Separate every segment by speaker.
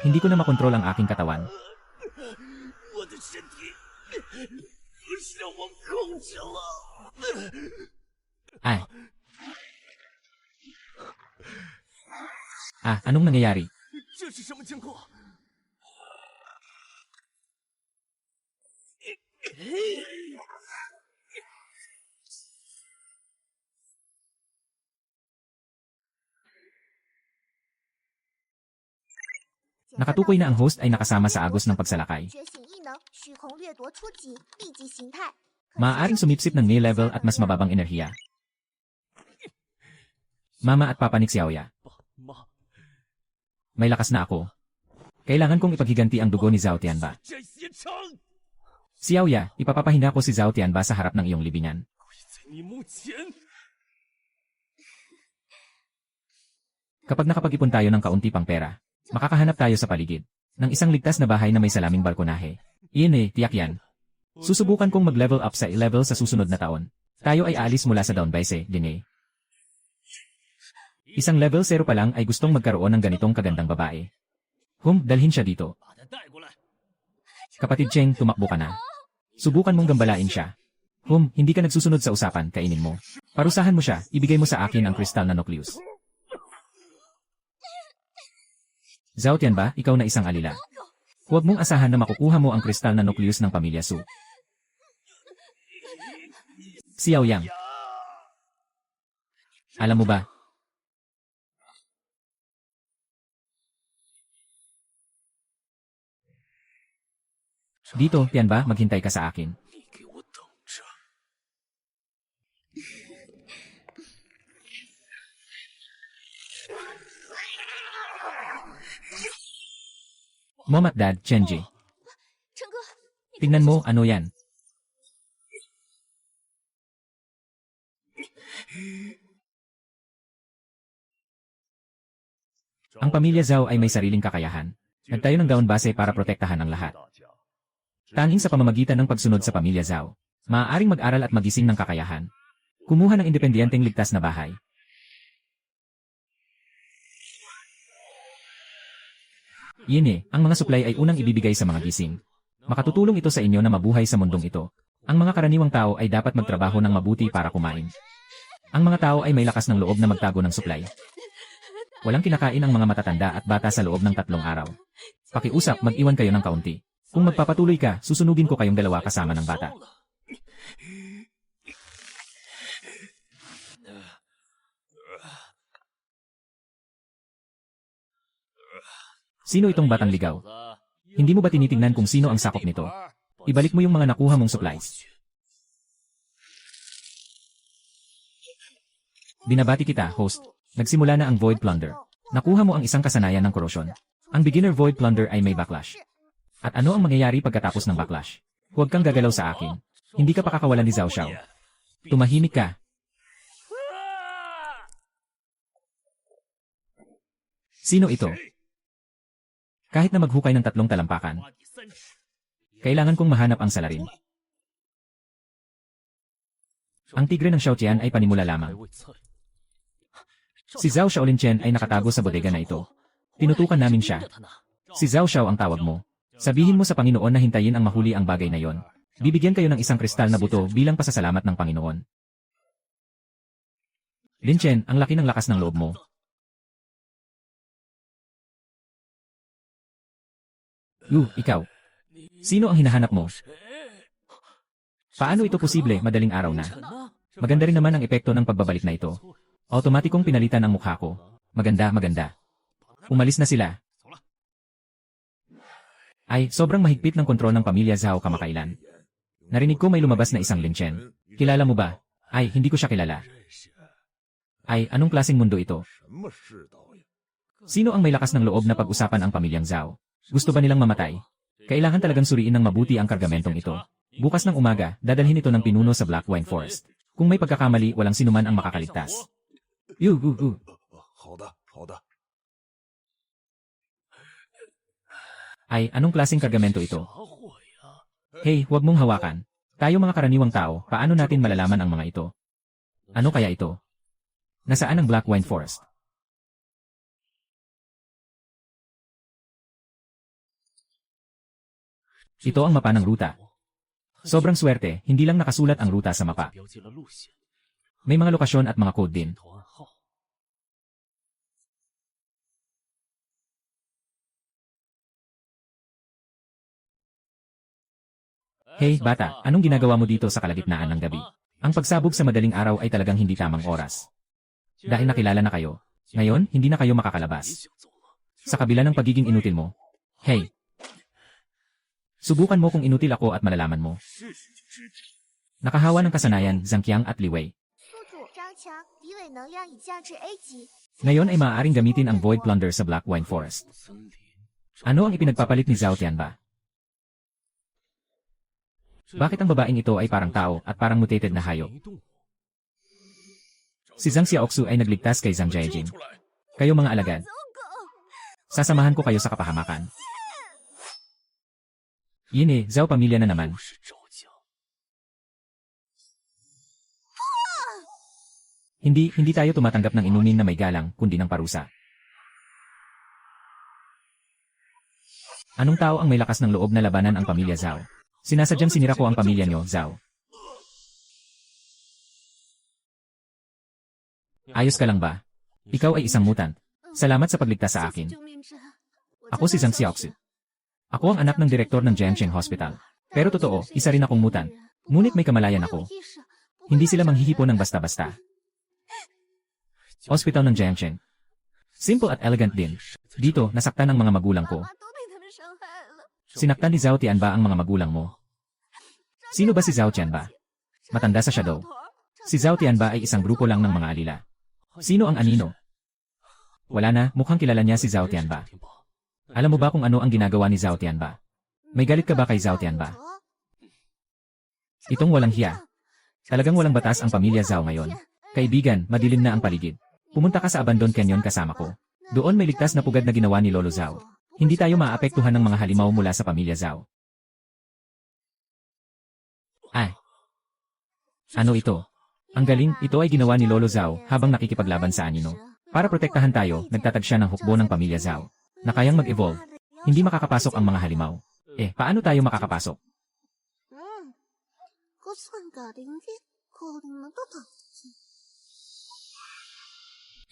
Speaker 1: Hindi ko na makontrol ang aking katawan.
Speaker 2: 我的身体不受我控制了。
Speaker 1: Ay. Anong nangyayari?
Speaker 2: 这是什么情况？
Speaker 1: Nakatukoy na ang host ay nakasama sa agos ng pagsalakay.
Speaker 3: 觉醒异能虚空掠夺初级立即形态。
Speaker 1: Maaaring sumipsip ng near level at mas mababang enerhiya. Mama at Papa ni Xiaoya.
Speaker 2: 妈，
Speaker 1: May lakas na ako. Kailangan kong ipaghiganti ang dugo ni Zhao Tianba.
Speaker 2: 这些城
Speaker 1: Xiaoya, ipapapahinga ko si Zhao Tianba sa harap ng iyong libingan.
Speaker 2: 在你目前，
Speaker 1: Kapag nakapag-ipon tayo ng kaunti pang pera, makakahanap tayo sa paligid ng isang ligtas na bahay na may salaming balkonahe. Iyan tiyak yan. Susubukan kong mag-level up sa level sa susunod na taon. Tayo ay alis mula sa Downbase, Dine. Isang level 0 pa lang ay gustong magkaroon ng ganitong kagandang babae. Dalhin siya dito.
Speaker 2: 把他带过来。
Speaker 1: Kapatid Cheng, tumakbo ka na. Subukan mong gambalain siya. Hindi ka nagsusunod sa usapan, kainin mo. Parusahan mo siya, ibigay mo sa akin ang kristal na nucleus. Zhao Tianba, ikaw na isang alila. Huwag mong asahan na makukuha mo ang kristal na nucleus ng pamilya Su. Xiao Yang. Alam mo ba? Dito, Tianba, maghintay ka sa akin.
Speaker 2: 你给我等着！
Speaker 1: Mom at Dad, Chenji.
Speaker 3: 陈哥，
Speaker 1: Tingnan mo, ano yan? Ang pamilya Zhao ay may sariling kakayahan. Nagtayo ng Downbase para protektahan ang lahat. Tanging sa pamamagitan ng pagsunod sa pamilya Zhao, maaaring mag-aral at magising ng kakayahan. Kumuha ng independenteng ligtas na bahay. Ang mga supply ay unang ibibigay sa mga gising. Makatutulong ito sa inyo na mabuhay sa mundong ito. Ang mga karaniwang tao ay dapat magtrabaho ng mabuti para kumain. Ang mga tao ay may lakas ng loob na magtago ng supply. Walang kinakain ang mga matatanda at bata sa loob ng 3 araw. Pakiusap, mag-iwan kayo ng kaunti. Kung magpapatuloy ka, susunugin ko kayong dalawa kasama ng bata. Sino itong batang ligaw? Hindi mo ba tinitingnan kung sino ang sakop nito? Ibalik mo yung mga nakuha mong supplies. Binabati kita, host. Nagsimula na ang Void Plunder. Nakuha mo ang isang kasanayan ng corrosion. Ang beginner Void Plunder ay may backlash. At ano ang mangyayari pagkatapos ng backlash? Huwag kang gagalaw sa akin. Hindi ka pakakawalan ni Zhao Xiao. Tumahimik ka. Sino ito? Kahit na maghukay ng 3 talampakan, kailangan kong mahanap ang salarin. Ang tigre ng Xiaotian ay panimula lamang. Si Zhao Shaolin-chen ay nakatago sa bodega na ito. Tinutukan namin siya. Si Zhao Xiao ang tawag mo. Sabihin mo sa Panginoon na hintayin ang mahuli ang bagay na yon. Bibigyan kayo ng isang kristal na buto bilang pasasalamat ng Panginoon. Lin Chen, ang laki ng lakas ng loob mo. Ikaw. Sino ang hinahanap mo? Paano ito posible madaling araw na? Maganda rin naman ang epekto ng pagbabalik na ito. Automatikong pinalitan ang mukha ko. Maganda, maganda. Umalis na sila. Sobrang mahigpit ng kontrol ng pamilya Zhao kamakailan. Narinig ko may lumabas na isang Lin Chen. Kilala mo ba? Hindi ko siya kilala. Anong klaseng mundo ito? Sino ang may lakas ng loob na pag-usapan ang pamilyang Zhao? Gusto ba nilang mamatay? Kailangan talagang suriin ng mabuti ang kargamentong ito. Bukas ng umaga, dadalhin ito ng pinuno sa Black Wine Forest. Kung may pagkakamali, walang sinuman ang makakaligtas. Anong klaseng kargamento ito? Hey, huwag mong hawakan. Tayo mga karaniwang tao, paano natin malalaman ang mga ito? Ano kaya ito? Nasaan ang Black Wine Forest? Ito ang mapa ng ruta. Sobrang swerte, hindi lang nakasulat ang ruta sa mapa. May mga lokasyon at mga code din. Hey, bata, anong ginagawa mo dito sa kalagitnaan ng gabi? Ang pagsabog sa madaling araw ay talagang hindi tamang oras. Dahil nakilala na kayo, ngayon, hindi na kayo makakalabas. Sa kabila ng pagiging inutil mo. Hey! Subukan mo kung inutil ako at malalaman mo. Nakahawa ng kasanayan, Zhang Qiang at Li Wei.
Speaker 3: 宿主张强，敌伪能量已降至 A 级。
Speaker 1: Ngayon ay maaaring gamitin ang Void Plunder sa Black Wine Forest. Ano ang ipinagpapalit ni Zhao Tianba? Bakit ang babaeng ito ay parang tao at parang mutated na hayop? Si Zhang Xiaoxu ay nagligtas kay Zhang Jiajing. Kayo mga alagad. Sasamahan ko kayo sa kapahamakan. Yine, Zhao pamilya na naman. Hindi tayo tumatanggap ng inumin na may galang, kundi ng parusa. Anong tao ang may lakas ng loob na labanan ang pamilya Zhao? Sinasadyang sinira ko ang pamilya nyo, Zhao. Ayos ka lang ba? Ikaw ay isang mutant. Salamat sa pagligtas sa akin. Ako si Zhang Xiaoxu. Ako ang anak ng direktor ng Jiangsheng Hospital. Pero totoo, isa rin akong mutant. Ngunit may kamalayan ako. Hindi sila manghihipo ng basta-basta. Hospital ng Jiangsheng. Simple at elegant din. Dito, nasaktan ang mga magulang ko.
Speaker 3: 妈都被他们伤害了。
Speaker 1: Sinaktan ni Zhao Tianba ang mga magulang mo. Sino ba si Zhao Tianba? Matanda sa Shadow. Si Zhao Tianba ay isang grupo lang ng mga alila. Sino ang anino? Wala na, mukhang kilala niya si Zhao Tianba. Alam mo ba kung ano ang ginagawa ni Zhao Tianba? May galit ka ba kay Zhao Tianba? Itong walang hiya. Talagang walang batas ang pamilya Zhao ngayon. Kaibigan, madilim na ang paligid. Pumunta ka sa Abandon Canyon kasama ko. Doon may ligtas na pugad na ginawa ni Lolo Zhao. Hindi tayo maapektuhan ng mga halimaw mula sa pamilya Zhao. Ay! Ano ito? Ang galing, ito ay ginawa ni Lolo Zhao habang nakikipaglaban sa anino. Para protektahan tayo, nagtatag siya ng hukbo ng pamilya Zhao na kayang mag-evolve. Hindi makakapasok ang mga halimaw. Paano tayo makakapasok?
Speaker 3: 我算搞定的，可能都懂。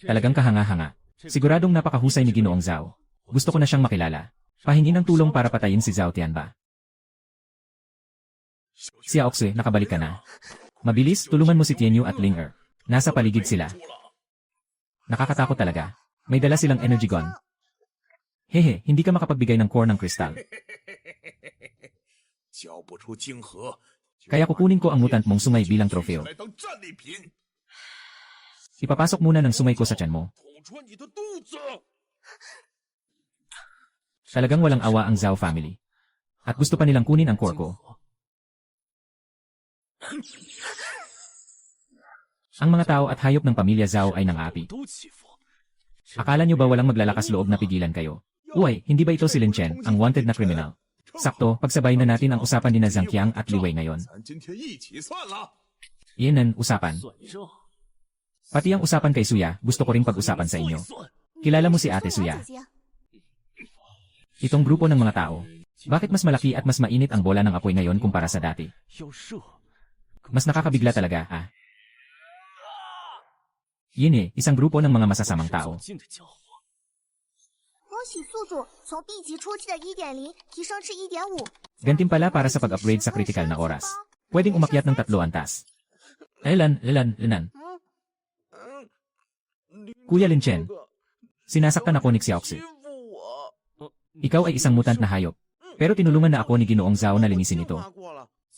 Speaker 1: Talagang kahanga-hanga. Siguradong napakahusay ni Ginoong Zhao. Gusto ko na siyang makilala. Pahingin ng tulong para patayin si Zhao Tianba. Xiaoxue, nakabalik ka na. Mabilis, tulungan mo si Tianyu at Ling Er. Nasa paligid sila. Nakakatakot talaga. May dala silang energy gun. Hehe, hindi ka makapagbigay ng core ng kristal. Kaya kukunin ko ang mutant mong sungay bilang trofeo. Ipapasok muna ng sungay ko sa tiyan mo. Talagang walang awa ang Zhao family. At gusto pa nilang kunin ang core ko. Ang mga tao at hayop ng pamilya Zhao ay nang-api. Akala nyo ba walang maglalakas loob na pigilan kayo? Uy, hindi ba ito si Lin Chen, ang wanted na kriminal? Sakto, pagsabay na natin ang usapan ni Zhang Qiang at Li Wei ngayon. Iyan ang usapan. Pati ang usapan kay Suya, gusto ko ring pag-usapan sa inyo. Kilala mo si Ate Suya? Itong grupo ng mga tao. Bakit mas malaki at mas mainit ang bola ng apoy ngayon kumpara sa dati? Mas nakakabigla talaga, ah. Yun isang grupo ng mga masasamang tao.
Speaker 3: 恭喜宿主从 B 级初期的 1.0 提升至 1.5。
Speaker 1: Gantimpala para sa pag-upgrade sa critical na oras. Pwedeng umakyat ng 3 antas. Linan. Kuya Lin Chen, sinasaktan ako ni Xiaoxu. Ikaw ay isang mutant na hayop. Pero tinulungan na ako ni Ginoong Zhao na linisin ito.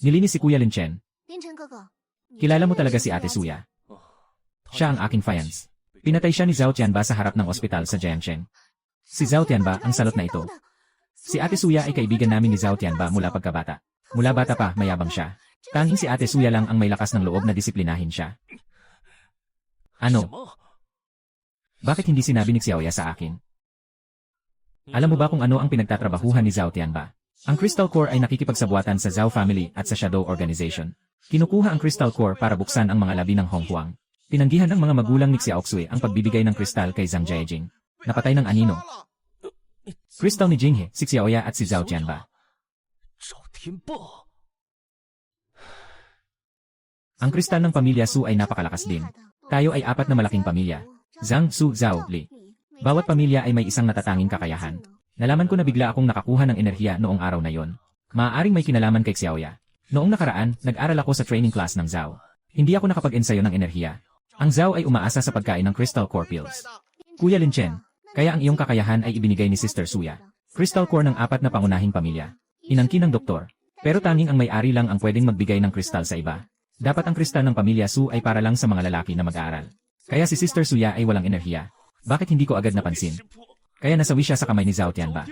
Speaker 1: Nilinis si Kuya Lin Chen.
Speaker 3: 凌晨哥哥，
Speaker 1: Kilala mo talaga si Ate Suya. Siya ang aking fiance. Pinatay siya ni Zhao Tianba sa harap ng ospital sa Jiangsheng. Si Zhao Tianba ang salot na ito. Si Ate Suya ay kaibigan namin ni Zhao Tianba mula pagkabata. Mula bata pa, mayabang siya. Tanging si Ate Suya lang ang may lakas ng loob na disiplinahin siya. Ano? Bakit hindi sinabi ni Xiaoya sa akin? Alam mo ba kung ano ang pinagtatrabahuhan ni Zhao Tianba? Ang Crystal Core ay nakikipagsabuatan sa Zhao family at sa Shadow Organization. Kinukuha ang Crystal Core para buksan ang mga labi ng Hong Huang. Tinanggihan ng mga magulang ni Xiaoxue ang pagbibigay ng kristal kay Zhang Jiajing. Napatay ng anino. Crystal ni Jinghe, si Xiaoya at si Zhao Tianba.
Speaker 2: 全不。
Speaker 1: Ang kristal ng pamilya Su ay napakalakas din. Tayo ay apat na malaking pamilya. Zhang, Su, Zhao, Li. Bawat pamilya ay may isang natatanging kakayahan. Nalaman ko na bigla akong nakakuha ng enerhiya noong araw na yon. Maaaring may kinalaman kay Xiaoya. Noong nakaraan, nag-aral ako sa training class ng Zhao. Hindi ako nakapag-ensayo ng enerhiya. Ang Zhao ay umaasa sa pagkain ng Crystal Core Pills. Kuya Lin Chen, kaya ang iyong kakayahan ay ibinigay ni Sister Suya. Crystal Core ng apat na pangunahing pamilya. Inangkin ng doktor. Pero tanging ang may-ari lang ang pwedeng magbigay ng kristal sa iba. Dapat ang kristal ng pamilya Su ay para lang sa mga lalaki na mag-aaral. Kaya si Sister Suya ay walang enerhiya. Bakit hindi ko agad napansin? Kaya nasawi siya sa kamay ni Zhao Tianba.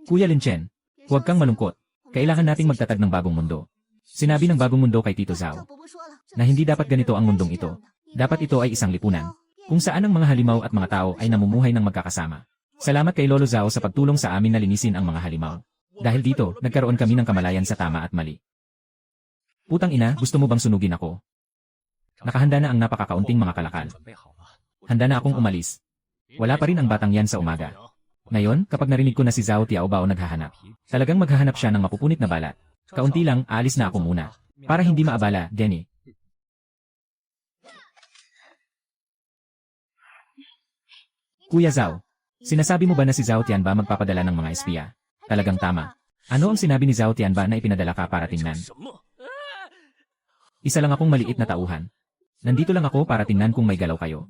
Speaker 1: Kuya Lin Chen, huwag kang malungkot. Kailangan nating magtatag ng bagong mundo. Sinabi ng bagong mundo kay Tito Zhao na hindi dapat ganito ang mundong ito. Dapat ito ay isang lipunan kung saan ang mga halimaw at mga tao ay namumuhay ng magkakasama. Salamat kay Lolo Zhao sa pagtulong sa amin na linisin ang mga halimaw. Dahil dito, nagkaroon kami ng kamalayan sa tama at mali. Putang ina, gusto mo bang sunugin ako? Nakahanda na ang napakakaunting mga kalakal. Handa na akong umalis. Wala pa rin ang batang yan sa umaga. Ngayon, kapag narinig ko na si Zhao Tiaobao naghahanap, talagang maghahanap siya ng mapupunit na balat. Kaunti lang, aalis na ako muna. Para hindi maabala, Denny. Kuya Zhao, sinasabi mo ba na si Zhao Tianba magpapadala ng mga espiya? Talagang tama. Ano ang sinabi ni Zhao Tianba na ipinadala ka para tingnan? Isa lang akong maliit na tauhan. Nandito lang ako para tingnan kung may galaw kayo.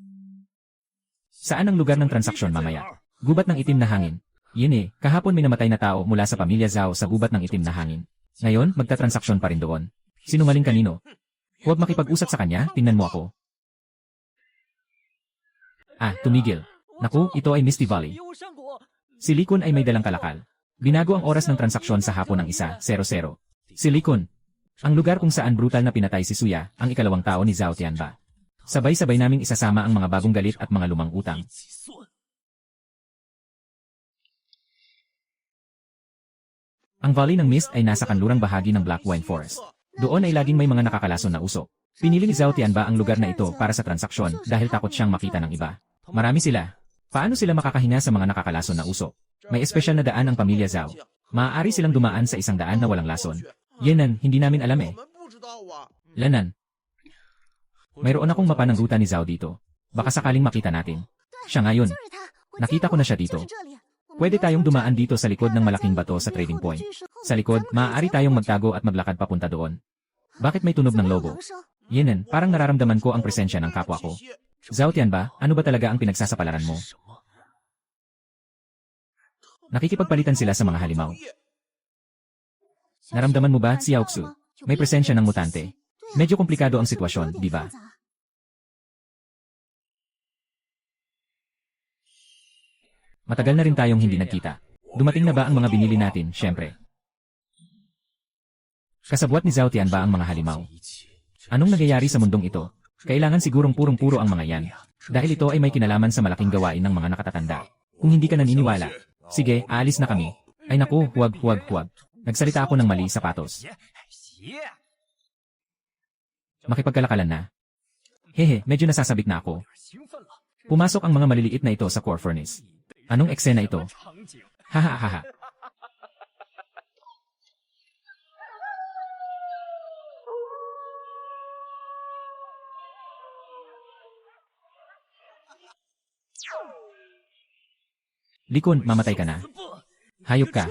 Speaker 1: Saan ang lugar ng transaksyon mamaya? Gubat ng itim na hangin. Yun eh, kahapon may namatay na tao mula sa pamilya Zhao sa gubat ng itim na hangin. Ngayon, magtatransaksyon pa rin doon. Sinungaling kanino? Huwag makipag-usap sa kanya, tingnan mo ako. Ah, tumigil. Naku, ito ay Misty Valley. Si Likon ay may dalang kalakal. Binago ang oras ng transaksyon sa hapon ng 1:00. Si Likon. Ang lugar kung saan brutal na pinatay si Suya, ang ikalawang tao ni Zhao Tianba. Sabay-sabay naming isasama ang mga bagong galit at mga lumang utang. Ang Valley ng Mist ay nasa kanlurang bahagi ng Black Wine Forest. Doon ay laging may mga nakakalason na usok. Pinili ni Zhao Tianba ang lugar na ito para sa transaksyon dahil takot siyang makita ng iba. Marami sila. Paano sila makakahinga sa mga nakakalason na usok? May espesyal na daan ang pamilya Zhao. Maaari silang dumaan sa isang daan na walang lason. Yenan, hindi namin alam eh. Lanan. Mayroon akong mapa ng ruta ni Zhao dito. Baka sakaling makita natin. Siya ngayon. Nakita ko na siya dito. Pwede tayong dumaan dito sa likod ng malaking bato sa trading point. Sa likod, maaari tayong magtago at maglakad papunta doon. Bakit may tunog ng lobo? Yenan, parang nararamdaman ko ang presensya ng kapwa ko. Zhao Tianba, ano ba talaga ang pinagsasapalaran mo? Nakikipagpalitan sila sa mga halimaw. Naramdaman mo ba, si Yaoxu? May presensya ng mutante. Medyo komplikado ang sitwasyon, di ba? Matagal na rin tayong hindi nagkita. Dumating na ba ang mga binili natin, syempre? Kasabwat ni Zhao Tianba ang mga halimaw. Anong nagyayari sa mundong ito? Kailangan sigurong purong-puro ang mga yan. Dahil ito ay may kinalaman sa malaking gawain ng mga nakatatanda. Kung hindi ka naniniwala, sige, aalis na kami. Ay naku, huwag. Nagsalita ako ng mali, sapatos. Makipagkalakalan na. Hehe, medyo nasasabik na ako. Pumasok ang mga maliliit na ito sa core furnace. Anong eksena ito? Hahaha. Likon, mamatay ka na. Hayop ka.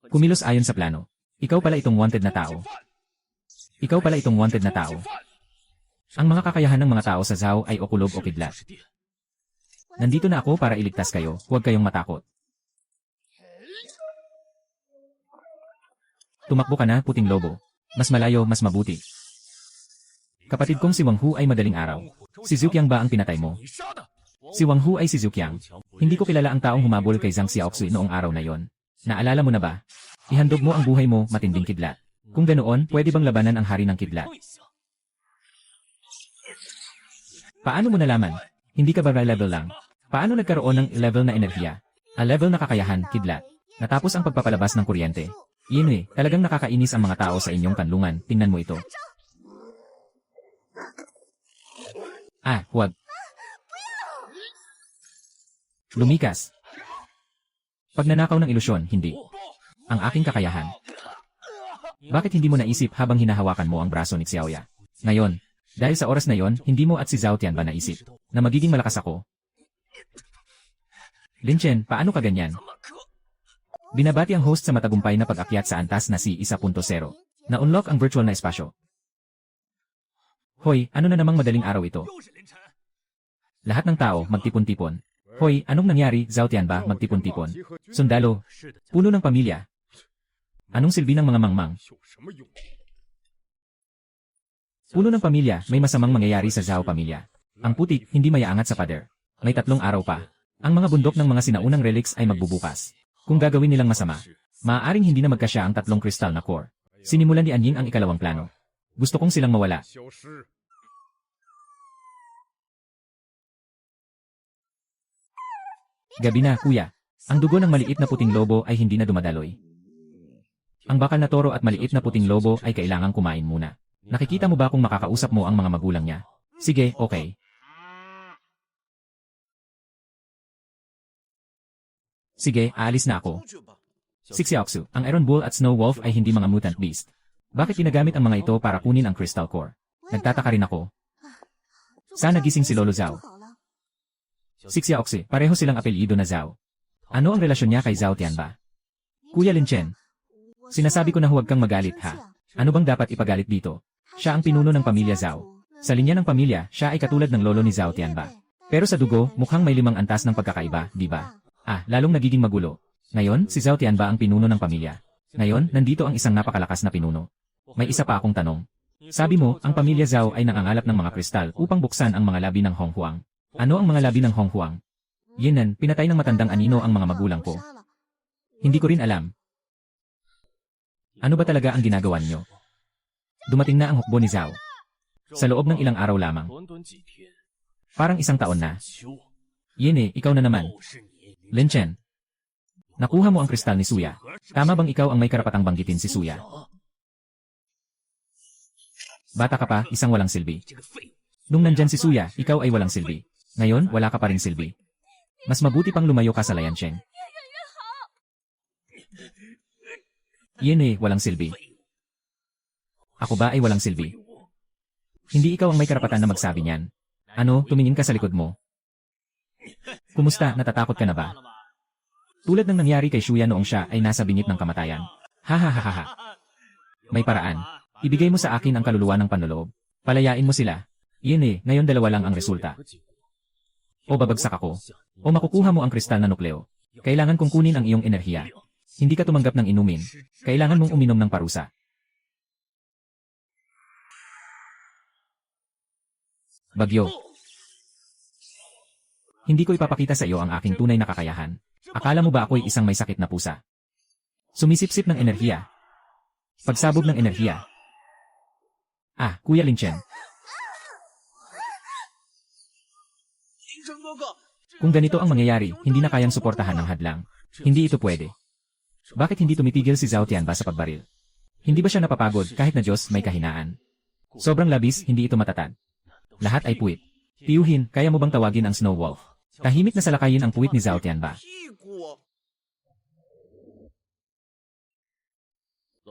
Speaker 1: Kumilos ayon sa plano. Ikaw pala itong wanted na tao. Ang mga kakayahan ng mga tao sa Zhao ay okulog o kidlat. Nandito na ako para iligtas kayo, huwag kayong matakot. Tumakbo ka na, puting lobo. Mas malayo, mas mabuti. Kapatid kong si Wang Hu ay madaling araw. Si Zhuqiang ba ang pinatay mo? Si Wang Hu ay si Zhuqiang. Hindi ko kilala ang taong humabol kay Zhang Xiaoxui noong araw na yon. Naalala mo na ba? Ihandog mo ang buhay mo, matinding kidlat. Kung ganoon, pwede bang labanan ang hari ng kidlat? Paano mo nalaman? Hindi ka ba level lang? Paano nagkaroon ng level na enerhiya? A level na kakayahan, kidlat. Natapos ang pagpapalabas ng kuryente. Yun eh, talagang nakakainis ang mga tao sa inyong kanlungan. Tingnan mo ito. Ah, huwag. Lumikas. Pagnanakaw ng ilusyon, hindi. Ang aking kakayahan. Bakit hindi mo naisip habang hinahawakan mo ang braso ni Xiaoya? Ngayon, dahil sa oras na yon, hindi mo at si Zhao Tianba naisip na magiging malakas ako. Lin Chen, paano ka ganyan? Binabati ang host sa matagumpay na pag-akyat sa antas na si 1.0. Na-unlock ang virtual na espasyo. Hoy, ano na namang madaling araw ito? Lahat ng tao, magtipon-tipon. Hoy, anong nangyari, Zhao Tianba, magtipon-tipon? Sundalo, puno ng pamilya. Anong silbi ng mga mangmang? Puno ng pamilya, may masamang mangyayari sa Zhao pamilya. Ang putik, hindi mayaangat sa pader. May 3 araw pa. Ang mga bundok ng mga sinaunang relics ay magbubukas. Kung gagawin nilang masama, maaaring hindi na magkasya ang 3 kristal na core. Sinimulan ni Anying ang ikalawang plano. Gusto kong silang mawala. Gabi na, kuya. Ang dugo ng maliit na puting lobo ay hindi na dumadaloy. Ang bakal na toro at maliit na puting lobo ay kailangang kumain muna. Nakikita mo ba kung makakausap mo ang mga magulang niya? Sige, okay. Sige, aalis na ako. Xiaoxu, ang Iron Bull at Snow Wolf ay hindi mga mutant beast. Bakit ginagamit ang mga ito para kunin ang Crystal Core? Nagtataka rin ako. Sana gising si Lolo Zhao. Xiaoxu, pareho silang apelyido na Zhao. Ano ang relasyon niya kay Zhao Tianba? Kuya Lin Chen, sinasabi ko na huwag kang magalit ha. Ano bang dapat ipagalit dito? Siya ang pinuno ng pamilya Zhao. Sa linya ng pamilya, siya ay katulad ng lolo ni Zhao Tianba. Pero sa dugo, mukhang may 5 antas ng pagkakaiba, di ba? Lalong nagiging magulo. Ngayon, si Zhao Tianba ang pinuno ng pamilya. Ngayon, nandito ang isang napakalakas na pinuno. May isa pa akong tanong. Sabi mo, ang pamilya Zhao ay nangangalap ng mga kristal upang buksan ang mga labi ng Hong Huang. Ano ang mga labi ng Hong Huang? Yinan, pinatay ng matandang anino ang mga magulang ko. Hindi ko rin alam. Ano ba talaga ang ginagawa niyo? Dumating na ang hukbo ni Zhao. Sa loob ng ilang araw lamang. Parang 1 taon na. Yene, ikaw na naman. Lin Chen. Nakuha mo ang kristal ni Suya. Tama bang ikaw ang may karapatang banggitin si Suya? Bata ka pa, isang walang silbi. Nung nandyan si Suya, ikaw ay walang silbi. Ngayon, wala ka pa rin silbi. Mas mabuti pang lumayo ka sa Liancheng. Yene, walang silbi. Ako ba ay walang silbi? Hindi ikaw ang may karapatan na magsabi niyan. Ano, tumingin ka sa likod mo. Kumusta, natatakot ka na ba? Tulad ng nangyari kay Shuya noong siya ay nasa bingit ng kamatayan. Ha. May paraan. Ibigay mo sa akin ang kaluluwa ng panloloob. Palayain mo sila. Yene, ngayon 2 lang ang resulta. O babagsak ako. O makukuha mo ang kristal na nukleo. Kailangan kong kunin ang iyong enerhiya. Hindi ka tumanggap ng inumin. Kailangan mong uminom ng parusa. Bagyo. Hindi ko ipapakita sa iyo ang aking tunay na kakayahan. Akala mo ba ako'y isang may sakit na pusa? Sumisipsip ng enerhiya. Pagsabog ng enerhiya. Kuya Lin Chen. Kung ganito ang mangyayari, hindi na kayang suportahan ng hadlang. Hindi ito pwede. Bakit hindi tumitigil si Zhao Tianba sa pagbaril? Hindi ba siya napapagod kahit na Diyos may kahinaan? Sobrang labis, hindi ito matatag. Lahat ay puwit. Tiyuhin, kaya mo bang tawagin ang Snow Wolf? Tahimik na salakayin ang puwit ni Zhao Tianba.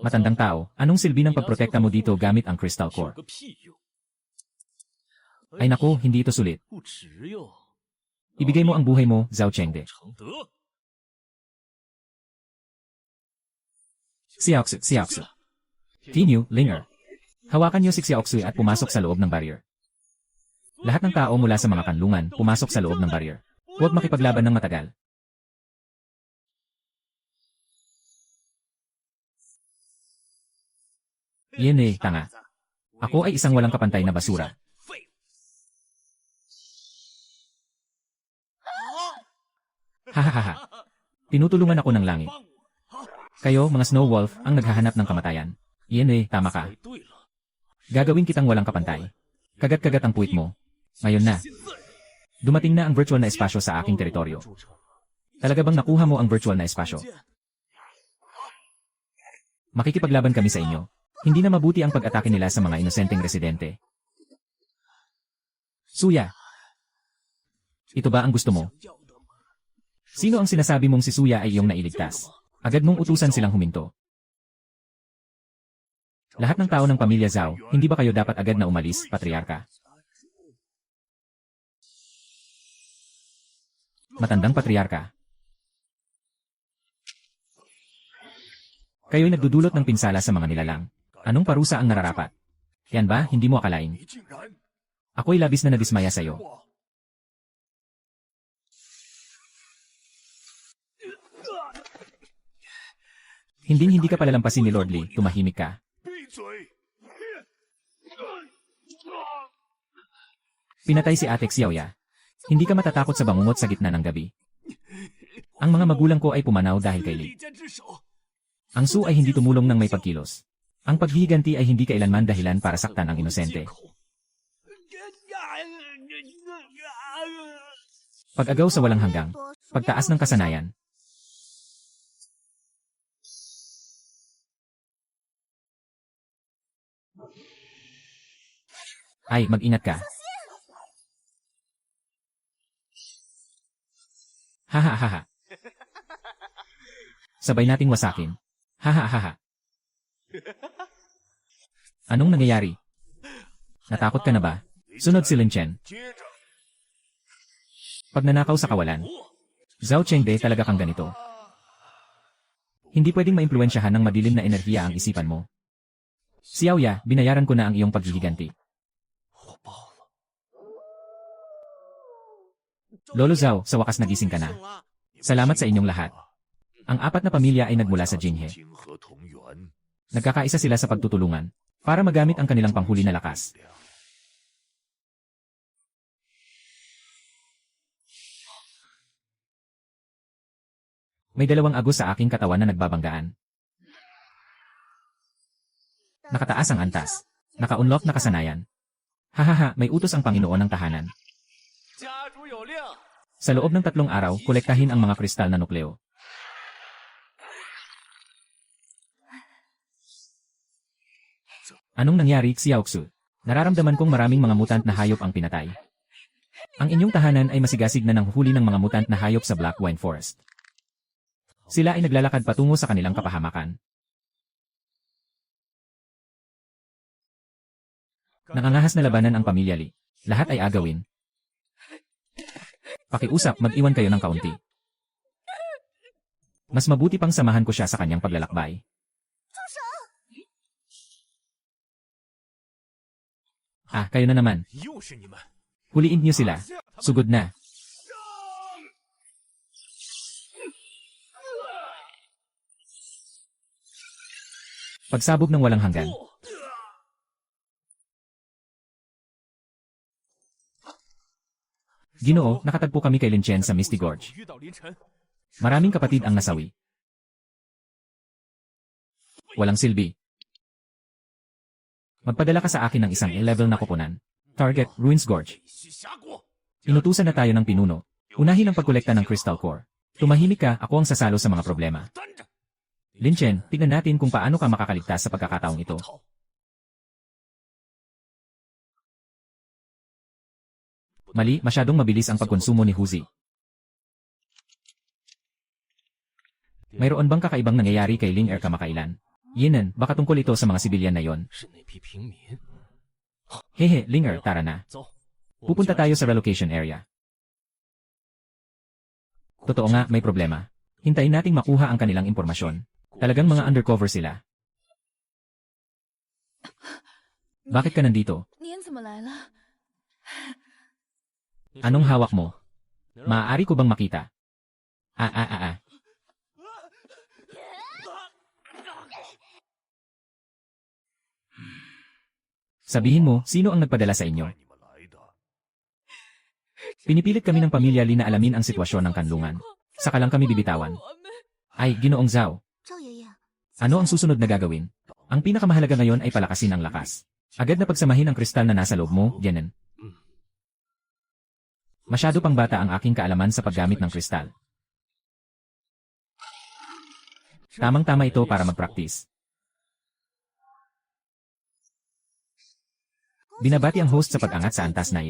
Speaker 1: Matandang tao, anong silbi ng pagprotekta mo dito gamit ang Crystal Core? Ay naku, hindi ito sulit. Ibigay mo ang buhay mo, Zhao Chengde. Xiaoxu. Tinyu, Linger. Hawakan niyo si Xiaoxu at pumasok sa loob ng barrier. Lahat ng tao mula sa mga kanlungan, pumasok sa loob ng barrier. Huwag makipaglaban ng matagal. Yene, tanga. Ako ay isang walang kapantay na basura. Hahaha. Tinutulungan ako ng langit. Kayo, mga Snow Wolf, ang naghahanap ng kamatayan. Yene, tama ka. Gagawin kitang walang kapantay. Kagat-kagat ang puwit mo. Ngayon na. Dumating na ang virtual na espasyo sa aking teritoryo. Talaga bang nakuha mo ang virtual na espasyo? Makikipaglaban kami sa inyo. Hindi na mabuti ang pag-atake nila sa mga inosenteng residente. Suya. Ito ba ang gusto mo? Sino ang sinasabi mong si Suya ay iyong nailigtas? Agad mong utusan silang huminto. Lahat ng tao ng pamilya Zhao, hindi ba kayo dapat agad na umalis, Patriarka? Matandang Patriarka. Kayo'y nagdudulot ng pinsala sa mga nilalang. Anong parusa ang nararapat? Yan ba, hindi mo akalain? Ako'y labis na nadismaya sa'yo. Hindi ka palalampasin ni Lord Li, tumahimik ka.
Speaker 2: 闭嘴！
Speaker 1: Pinatay si Ate Xiaoya. Hindi ka matatakot sa bangungot sa gitna ng gabi. Ang mga magulang ko ay pumanaw dahil kay Li.
Speaker 2: 利剑之手，
Speaker 1: Ang Su ay hindi tumulong ng may pagkilos. Ang paghihiganti ay hindi kailanman dahilan para saktan ang inosente. Pag-agaw sa walang hanggang. Pagtaas ng kasanayan. Ay, mag-ingat ka. Hahaha. Sabay nating wasakin. Hahaha. Anong nangyayari? Natakot ka na ba? Sunod si Lin Chen.
Speaker 2: 接着
Speaker 1: Pagnanakaw sa kawalan. Zhao Chengde, talaga kang ganito. Hindi pwedeng maimpluwensyahan ng madilim na enerhiya ang isipan mo. Xiaoya, binayaran ko na ang iyong paghihiganti.
Speaker 2: 我爆了。
Speaker 1: Lolo Zhao, sa wakas nagising ka na. Salamat sa inyong lahat. Ang apat na pamilya ay nagmula sa Jinghe.
Speaker 2: 金和同源，
Speaker 1: Nagkakaisa sila sa pagtutulungan para magamit ang kanilang panghuli na lakas. May dalawang agos sa aking katawan na nagbabanggaan. Nakataas ang antas. Naka-unlock na kasanayan. Hahaha, may utos ang Panginoon ng tahanan.
Speaker 2: 家主有令，
Speaker 1: Sa loob ng 3 araw, kolektahin ang mga kristal na nukleo. Anong nangyari, Xiaoxu? Nararamdaman kong maraming mga mutant na hayop ang pinatay. Ang inyong tahanan ay masigasig na ng huli ng mga mutant na hayop sa Black Wine Forest. Sila ay naglalakad patungo sa kanilang kapahamakan. Nakangahas na labanan ang pamilya Li. Lahat ay agawin. Pakiusap, mag-iwan kayo ng kaunti. Mas mabuti pang samahan ko siya sa kanyang paglalakbay. Ah, kayo na naman.
Speaker 2: 又是你们！
Speaker 1: Huliin niyo sila. Sugod na. Pagsabog ng walang hanggan. Ginoo, nakatagpo kami kay Lin Chen sa Misty Gorge.
Speaker 2: 遇到凌晨，
Speaker 1: Maraming kapatid ang nasawi. Walang silbi. Magpadala ka sa akin ng isang level na koponan. Target, Ruins Gorge.
Speaker 2: 须峡谷，
Speaker 1: Inutusan na tayo ng pinuno. Unahin ang pagkolekta ng Crystal Core. Tumahimik ka, ako ang sasalo sa mga problema.
Speaker 2: 端着
Speaker 1: Lin Chen, tignan natin kung paano ka makakaligtas sa pagkakataong ito.
Speaker 2: 逃。
Speaker 1: Mali, masyadong mabilis ang pagkonsumo ni Huzi. Mayroon bang kakaibang nangyayari kay Ling Er kamakailan? Yinan, baka tungkol ito sa mga sibilyan na yon.
Speaker 2: 是那批平民。
Speaker 1: Hehe, Ling Er, tara na.
Speaker 2: 走，
Speaker 1: Pupunta tayo sa relocation area. Totoo nga, may problema. Hintayin nating makuha ang kanilang impormasyon. Talagang mga undercover sila. Bakit ka nandito?
Speaker 4: 您怎么来了？
Speaker 1: Anong hawak mo? Maaari ko bang makita? Ah. Sabihin mo, sino ang nagpadala sa inyo?
Speaker 2: 你们来的。
Speaker 1: Pinipilit kami ng pamilya Li na alamin ang sitwasyon ng kanlungan. Saka lang kami bibitawan.
Speaker 4: 我们
Speaker 1: Ay, Ginoong Zhao,
Speaker 3: 赵爷爷，
Speaker 1: ano ang susunod na gagawin? Ang pinakamahalaga ngayon ay palakasin ang lakas. Agad na pagsamahin ang kristal na nasa loob mo, Jianan. Masyado pang bata ang aking kaalaman sa paggamit ng kristal. Tamang-tama ito para mag-practice. Binabati ang host sa pag-angat sa antas na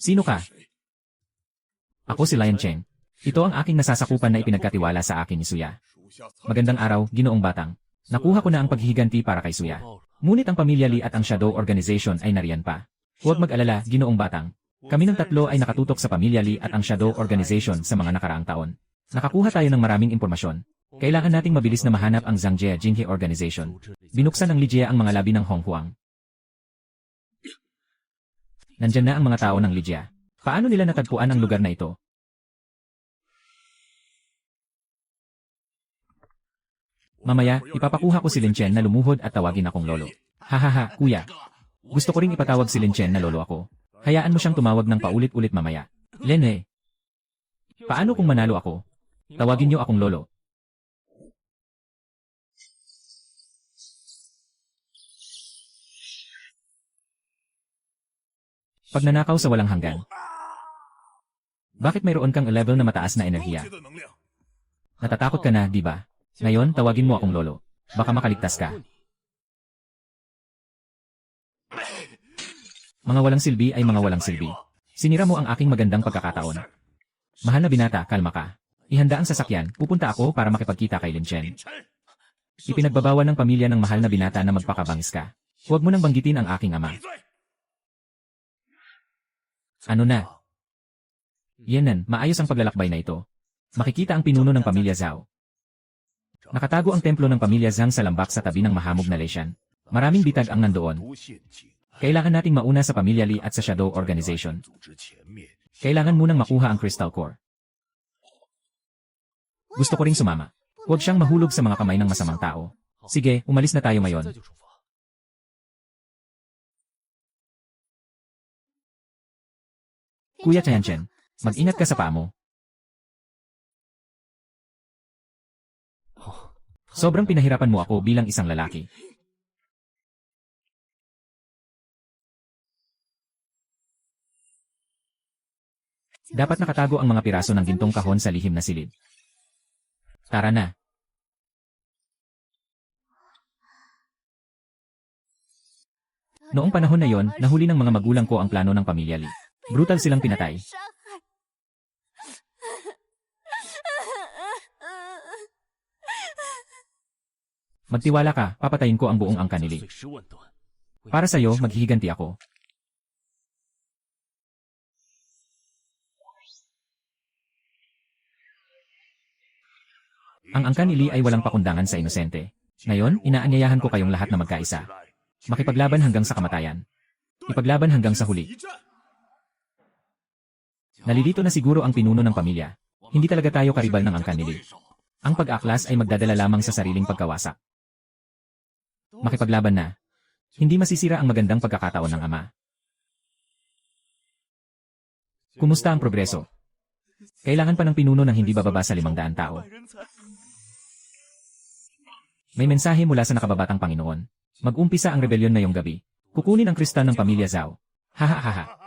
Speaker 1: Sino ka? Ako si Lion Cheng. Ito ang aking nasasakupan na ipinagkatiwala sa akin ni Suya. Magandang araw, Ginoong Batang. Nakuha ko na ang paghihiganti para kay Suya. Ngunit ang Pamilya Lee at ang Shadow Organization ay nariyan pa. Huwag mag-alala, Ginoong Batang. Kami ng tatlo ay nakatutok sa Pamilya Lee at ang Shadow Organization sa mga nakaraang taon. Nakakuha tayo ng maraming impormasyon. Kailangan nating mabilis na mahanap ang Zhangjia Jinghe Organization. Binuksan ng Ligia ang mga labi ng Hong Huang. Nandyan na ang mga tao ng Ligia. Paano nila natagpuan ang lugar na ito? Mamaya, ipapakuha ko si Lin Chen na lumuhod at tawagin akong lolo. Hahaha, kuya. Gusto ko ring ipatawag si Lin Chen na lolo ako. Hayaan mo siyang tumawag ng paulit-ulit mamaya. Lene. Paano kung manalo ako? Tawagin niyo akong lolo. Pagnanakaw sa walang hanggan. Bakit mayroon kang level na mataas na enerhiya? Natatakot ka na, di ba? Ngayon, tawagin mo akong lolo. Baka makaligtas ka. Mga walang silbi ay mga walang silbi. Sinira mo ang aking magandang pagkakataon. Mahal na binata, kalma ka. Ihanda ang sasakyan, pupunta ako para makipagkita kay Lin Chen. Ipinagbabawal ng pamilya ng mahal na binata na magpakabangis ka. Huwag mo nang banggitin ang aking ama. Ano na? Yenan, maayos ang paglalakbay na ito. Makikita ang pinuno ng pamilya Zhao. Nakatago ang templo ng pamilya Zhang sa lambak sa tabi ng mahamog na Leshan. Maraming bitag ang nandoon. Kailangan nating mauna sa pamilya Li at sa Shadow Organization. Kailangan munang makuha ang Crystal Core. Gusto ko ring sumama. Huwag siyang mahulog sa mga kamay ng masamang tao. Sige, umalis na tayo ngayon. Kuya Tianchen, mag-ingat ka sa paa mo. Sobrang pinahirapan mo ako bilang isang lalaki. Dapat nakatago ang mga piraso ng gintong kahon sa lihim na silid. Tara na. Noong panahon na yon, nahuli ng mga magulang ko ang plano ng pamilya Lee. Brutal silang pinatay. Magtiwala ka, papatayin ko ang buong angkan ni Lee. Para sa'yo, maghihiganti ako. Ang angkan ni Lee ay walang pakundangan sa inosente. Ngayon, inaanyayahan ko kayong lahat na magkaisa. Makipaglaban hanggang sa kamatayan. Ipaglaban hanggang sa huli. Nalilito na siguro ang pinuno ng pamilya. Hindi talaga tayo karibal ng angkan ni Lee. Ang pag-aklas ay magdadala lamang sa sariling pagkawasak. Makipaglaban na. Hindi masisira ang magandang pagkakataon ng ama. Kumusta ang progreso? Kailangan pa ng pinuno ng hindi bababa sa 500 tao. May mensahe mula sa nakababatang Panginoon. Mag-umpisa ang rebelyon ngayong gabi. Kukunin ang kristal ng pamilya Zhao. Hahaha.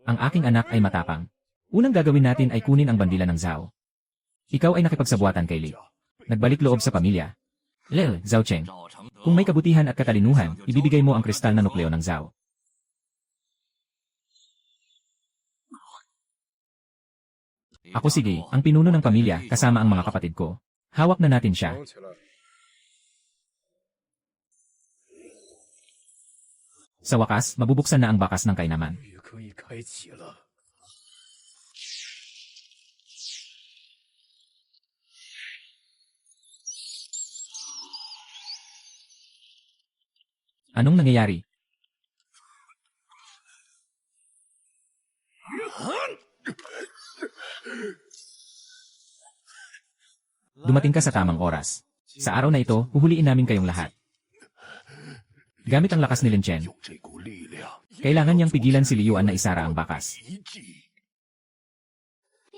Speaker 1: Ang aking anak ay matapang. Unang gagawin natin ay kunin ang bandila ng Zhao. Ikaw ay nakipagsabuatan kay Lee. Nagbalik loob sa pamilya. Lel, Zhao Cheng. Kung may kabutihan at katalinuhan, ibibigay mo ang kristal na nukleo ng Zhao. Ako sige, ang pinuno ng pamilya kasama ang mga kapatid ko. Hawak na natin siya. Sa wakas, mabubuksan na ang bakas ng kainaman. Anong nangyayari? Dumating ka sa tamang oras. Sa araw na ito, huhuliin namin kayong lahat. Gamit ang lakas ni Lin Chen, kailangan niyang pigilan si Liuan na isara ang bakas.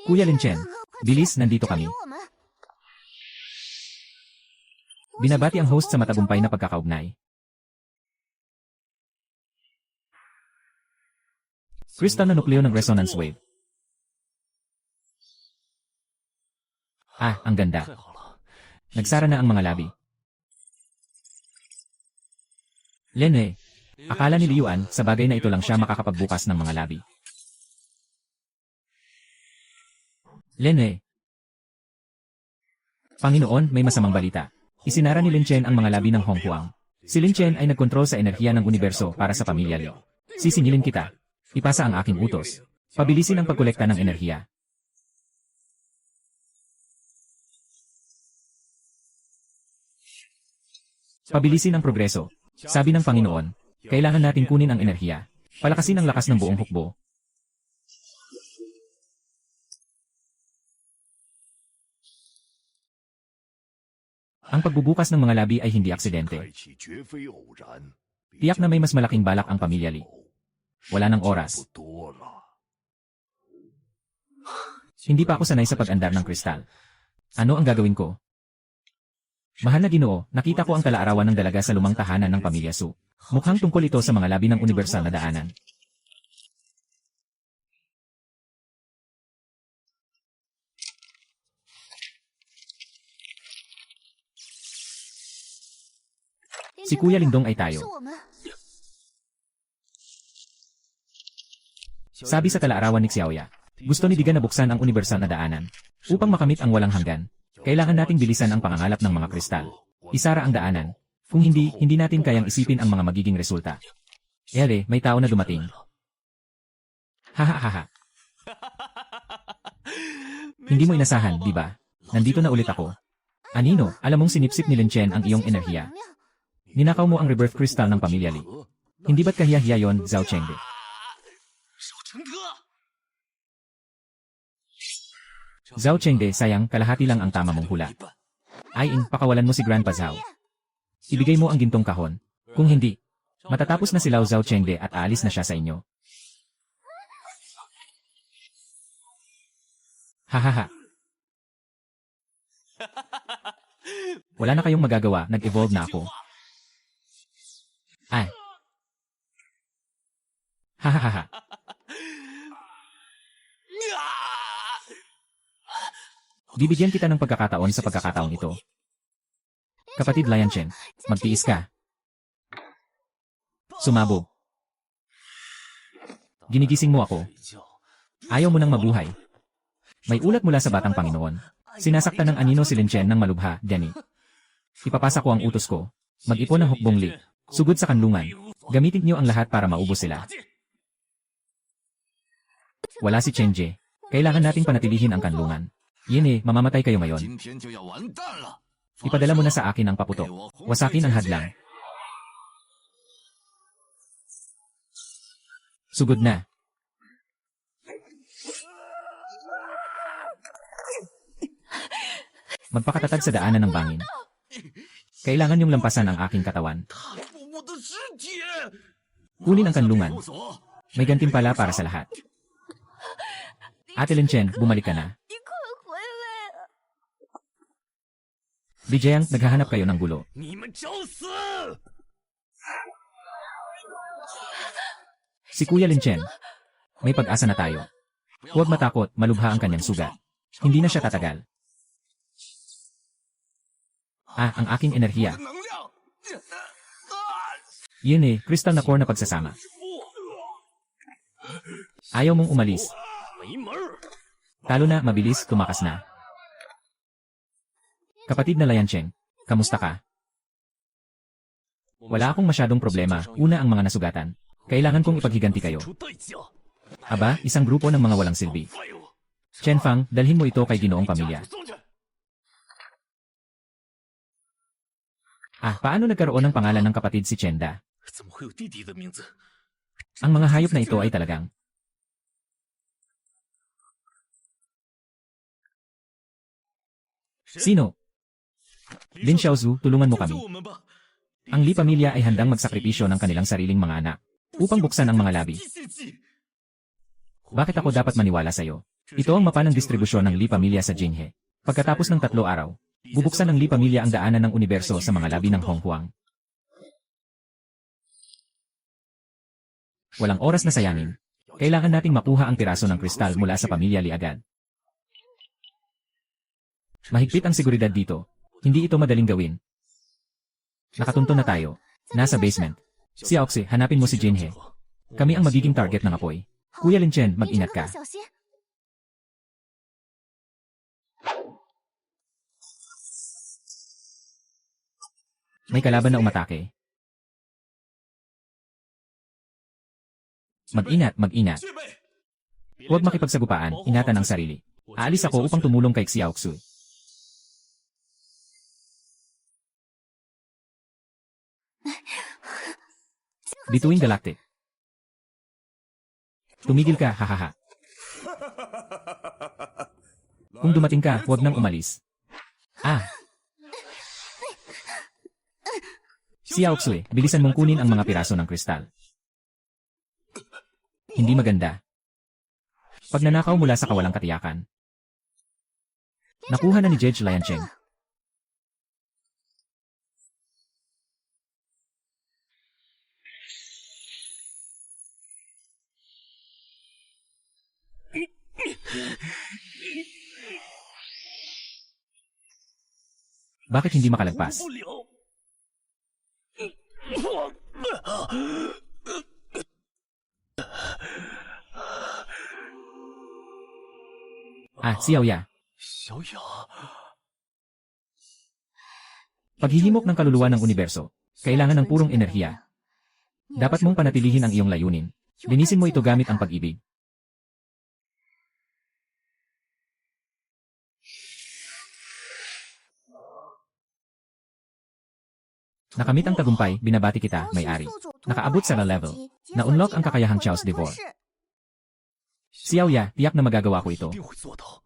Speaker 1: Kuya Lin Chen, bilis, nandito kami. Binabati ang host sa matagumpay na pagkakaugnay. Crystal na nukleo ng resonance wave. Ah, ang ganda. Nagsara na ang mga labi. Lene, Akala ni Liuan, sa bagay na ito lang siya makakapagbukas ng mga labi. Lene. Panginoon, may masamang balita. Isinara ni Lin Chen ang mga labi ng Hong Huang. Si Lin Chen ay nagkontrol sa enerhiya ng universo para sa pamilya Li. Sisingilin kita. Ipasa ang aking utos. Pabilisin ang pagkolekta ng enerhiya. Pabilisin ang progreso. Sabi ng Panginoon, kailangan natin kunin ang enerhiya. Palakasin ang lakas ng buong hukbo. Ang pagbubukas ng mga labi ay hindi aksidente. Tiyak na may mas malaking balak ang pamilya Li. Wala nang oras. Hindi pa ako sanay sa pag-andar ng kristal. Ano ang gagawin ko? Mahal na Ginoo, nakita ko ang kalaarawan ng dalaga sa lumang tahanan ng pamilya Su. Mukhang tungkol ito sa mga labi ng universal na daanan. Si Kuya Lindong ay tayo. Sabi sa kalaarawan ni Xiaoya, gusto ni Diga na buksan ang universal na daanan. Upang makamit ang walang hanggan, kailangan nating bilisan ang pangangalap ng mga kristal. Isara ang daanan. Kung hindi, hindi natin kayang isipin ang mga magiging resulta. Ele, may tao na dumating. Hahaha. Hindi mo inasahan, di ba? Nandito na ulit ako. Anino, alam mong sinipsip ni Lin Chen ang iyong enerhiya. Ninakaw mo ang rebirth crystal ng pamilya Li. Hindi ba't kahiya-hiya yon, Zhao Chengde? Zhao Chengde, sayang, kalahati lang ang tama mong hula. Ay, pakawalan mo si Grandpa Zhao. Ibigay mo ang gintong kahon. Kung hindi, matatapos na si Lao Zhao Chengde at aalis na siya sa inyo. Hahaha. Wala na kayong magagawa, nag-evolve na ako. Ay. Hahaha. Bibigyan kita ng pagkakataon sa pagkakataon ito. Kapatid Lian Chen, magtiis ka. Sumabog. Ginigising mo ako. Ayaw mo nang mabuhay. May ulat mula sa Batang Panginoon. Sinasaktan ng anino si Lin Chen ng malubha, Denny. Ipapasa ko ang utos ko. Mag-ipon ng hukbong Li. Sugod sa kanlungan. Gamitin niyo ang lahat para maubos sila. Wala si Chen Jie. Kailangan nating panatilihin ang kanlungan. Yene, mamamatay kayo ngayon. Ipadala mo na sa akin ang paputok. Wasakin ang hadlang. Sugod na. Magpakatatag sa daanan ng bangin. Kailangan niyong lampasan ang aking katawan. Kunin ang kanlungan. May gantimpala para sa lahat. Ate Lin Chen, bumalik ka na. Bijayang, naghahanap kayo ng gulo. Si Kuya Lin Chen. May pag-asa na tayo. Huwag matakot, malubha ang kanyang sugat. Hindi na siya tatagal. Ang aking enerhiya. Yun crystal na core na pagsasama. Ayaw mong umalis. Talo na, mabilis, tumakas na. Kapatid na Lian Chen, kamusta ka? Wala akong masyadong problema, una ang mga nasugatan. Kailangan kong ipaghiganti kayo. Aba, isang grupo ng mga walang silbi. Chen Fang, dalhin mo ito kay Ginoong Pamilya. Paano nagkaroon ng pangalan ng kapatid si Chenda? Ang mga hayop na ito ay talagang... Sino? Lin Xiaozu, tulungan mo kami. Ang Li pamilya ay handang magsakripisyo ng kanilang sariling mga anak upang buksan ang mga labi. Bakit ako dapat maniwala sa'yo? Ito ang mapa ng distribusyon ng Li pamilya sa Jinghe. Pagkatapos ng 3 araw, bubuksan ng Li pamilya ang daanan ng universo sa mga labi ng Hong Huang. Walang oras na sayangin. Kailangan nating makuha ang piraso ng kristal mula sa pamilya Li agad. Mahigpit ang seguridad dito. Hindi ito madaling gawin. Nakatunto na tayo. Nasa basement. Si Aoxie, hanapin mo si Jinhe. Kami ang magiging target ng apoy. Kuya Lin Chen,
Speaker 3: 凌晨
Speaker 1: mag-ingat
Speaker 3: 哥哥
Speaker 1: ka.
Speaker 3: 小心。
Speaker 1: May kalaban na umatake. Mag-inat, mag-inat.
Speaker 2: 去备，
Speaker 1: Huwag makipagsagupaan, ingatan ang sarili. Aalis ako upang tumulong kay Xiaoxu. Bituin Galactic. Tumigil ka, hahaha. Kung dumating ka, huwag nang umalis. Ah! Xiaoxu, bilisan mong kunin ang mga piraso ng kristal. Hindi maganda. Pagnanakaw mula sa kawalang katiyakan. Nakuha na ni Judge Liancheng. Bakit hindi makalagpas?
Speaker 2: 不了。
Speaker 1: Ah, si Yaoya.
Speaker 2: 小雅，
Speaker 1: Paghihimok ng kaluluwa ng universo. Kailangan ng purong enerhiya. Dapat mong panatilihin ang iyong layunin. Linisin mo ito gamit ang pag-ibig. Nakamit ang tagumpay, binabati kita,
Speaker 3: 同时
Speaker 1: may-ari.
Speaker 3: 宿主突破
Speaker 1: Nakaabot sa
Speaker 3: 20
Speaker 1: level.
Speaker 3: 级，解锁
Speaker 1: Na-unlock
Speaker 3: 技
Speaker 1: ang
Speaker 3: 能
Speaker 1: kakayahang
Speaker 3: 回
Speaker 1: Chaos
Speaker 3: 归
Speaker 1: Devore.
Speaker 3: 吞噬
Speaker 1: Si Yaoya, tiyak na magagawa ko ito.
Speaker 2: 一定会做到。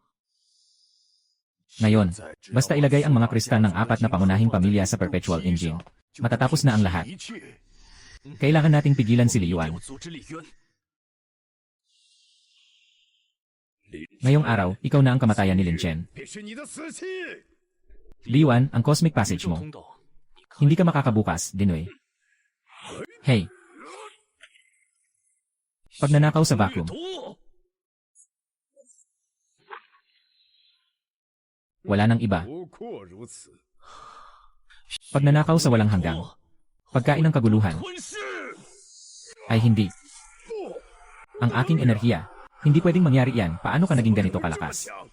Speaker 1: Ngayon, basta ilagay ang mga kristal ng apat na pangunahing pamilya sa Perpetual Engine. Matatapos na ang lahat.
Speaker 2: 一切，
Speaker 1: Kailangan nating pigilan si
Speaker 2: 要
Speaker 1: Liyuan.
Speaker 2: 阻止李渊。
Speaker 1: Ngayong araw, ikaw na ang kamatayan ni Lin Chen.
Speaker 2: 便是你的死期。
Speaker 1: Liyuan, ang cosmic
Speaker 2: 宇
Speaker 1: passage
Speaker 2: 宙
Speaker 1: mo.
Speaker 2: 通道，
Speaker 1: Hindi ka makakabukas, Dinoy. Hey. Pagnanakaw sa vacuum.
Speaker 2: 图，
Speaker 1: Wala nang iba.
Speaker 2: 不过如此。
Speaker 1: Pagnanakaw sa walang hanggang. Pagkain ng kaguluhan.
Speaker 2: 吞噬，
Speaker 1: Ay hindi. Ang aking enerhiya. Hindi pwedeng mangyari yan. Paano ka naging ganito
Speaker 2: 这么
Speaker 1: kalakas?
Speaker 2: 强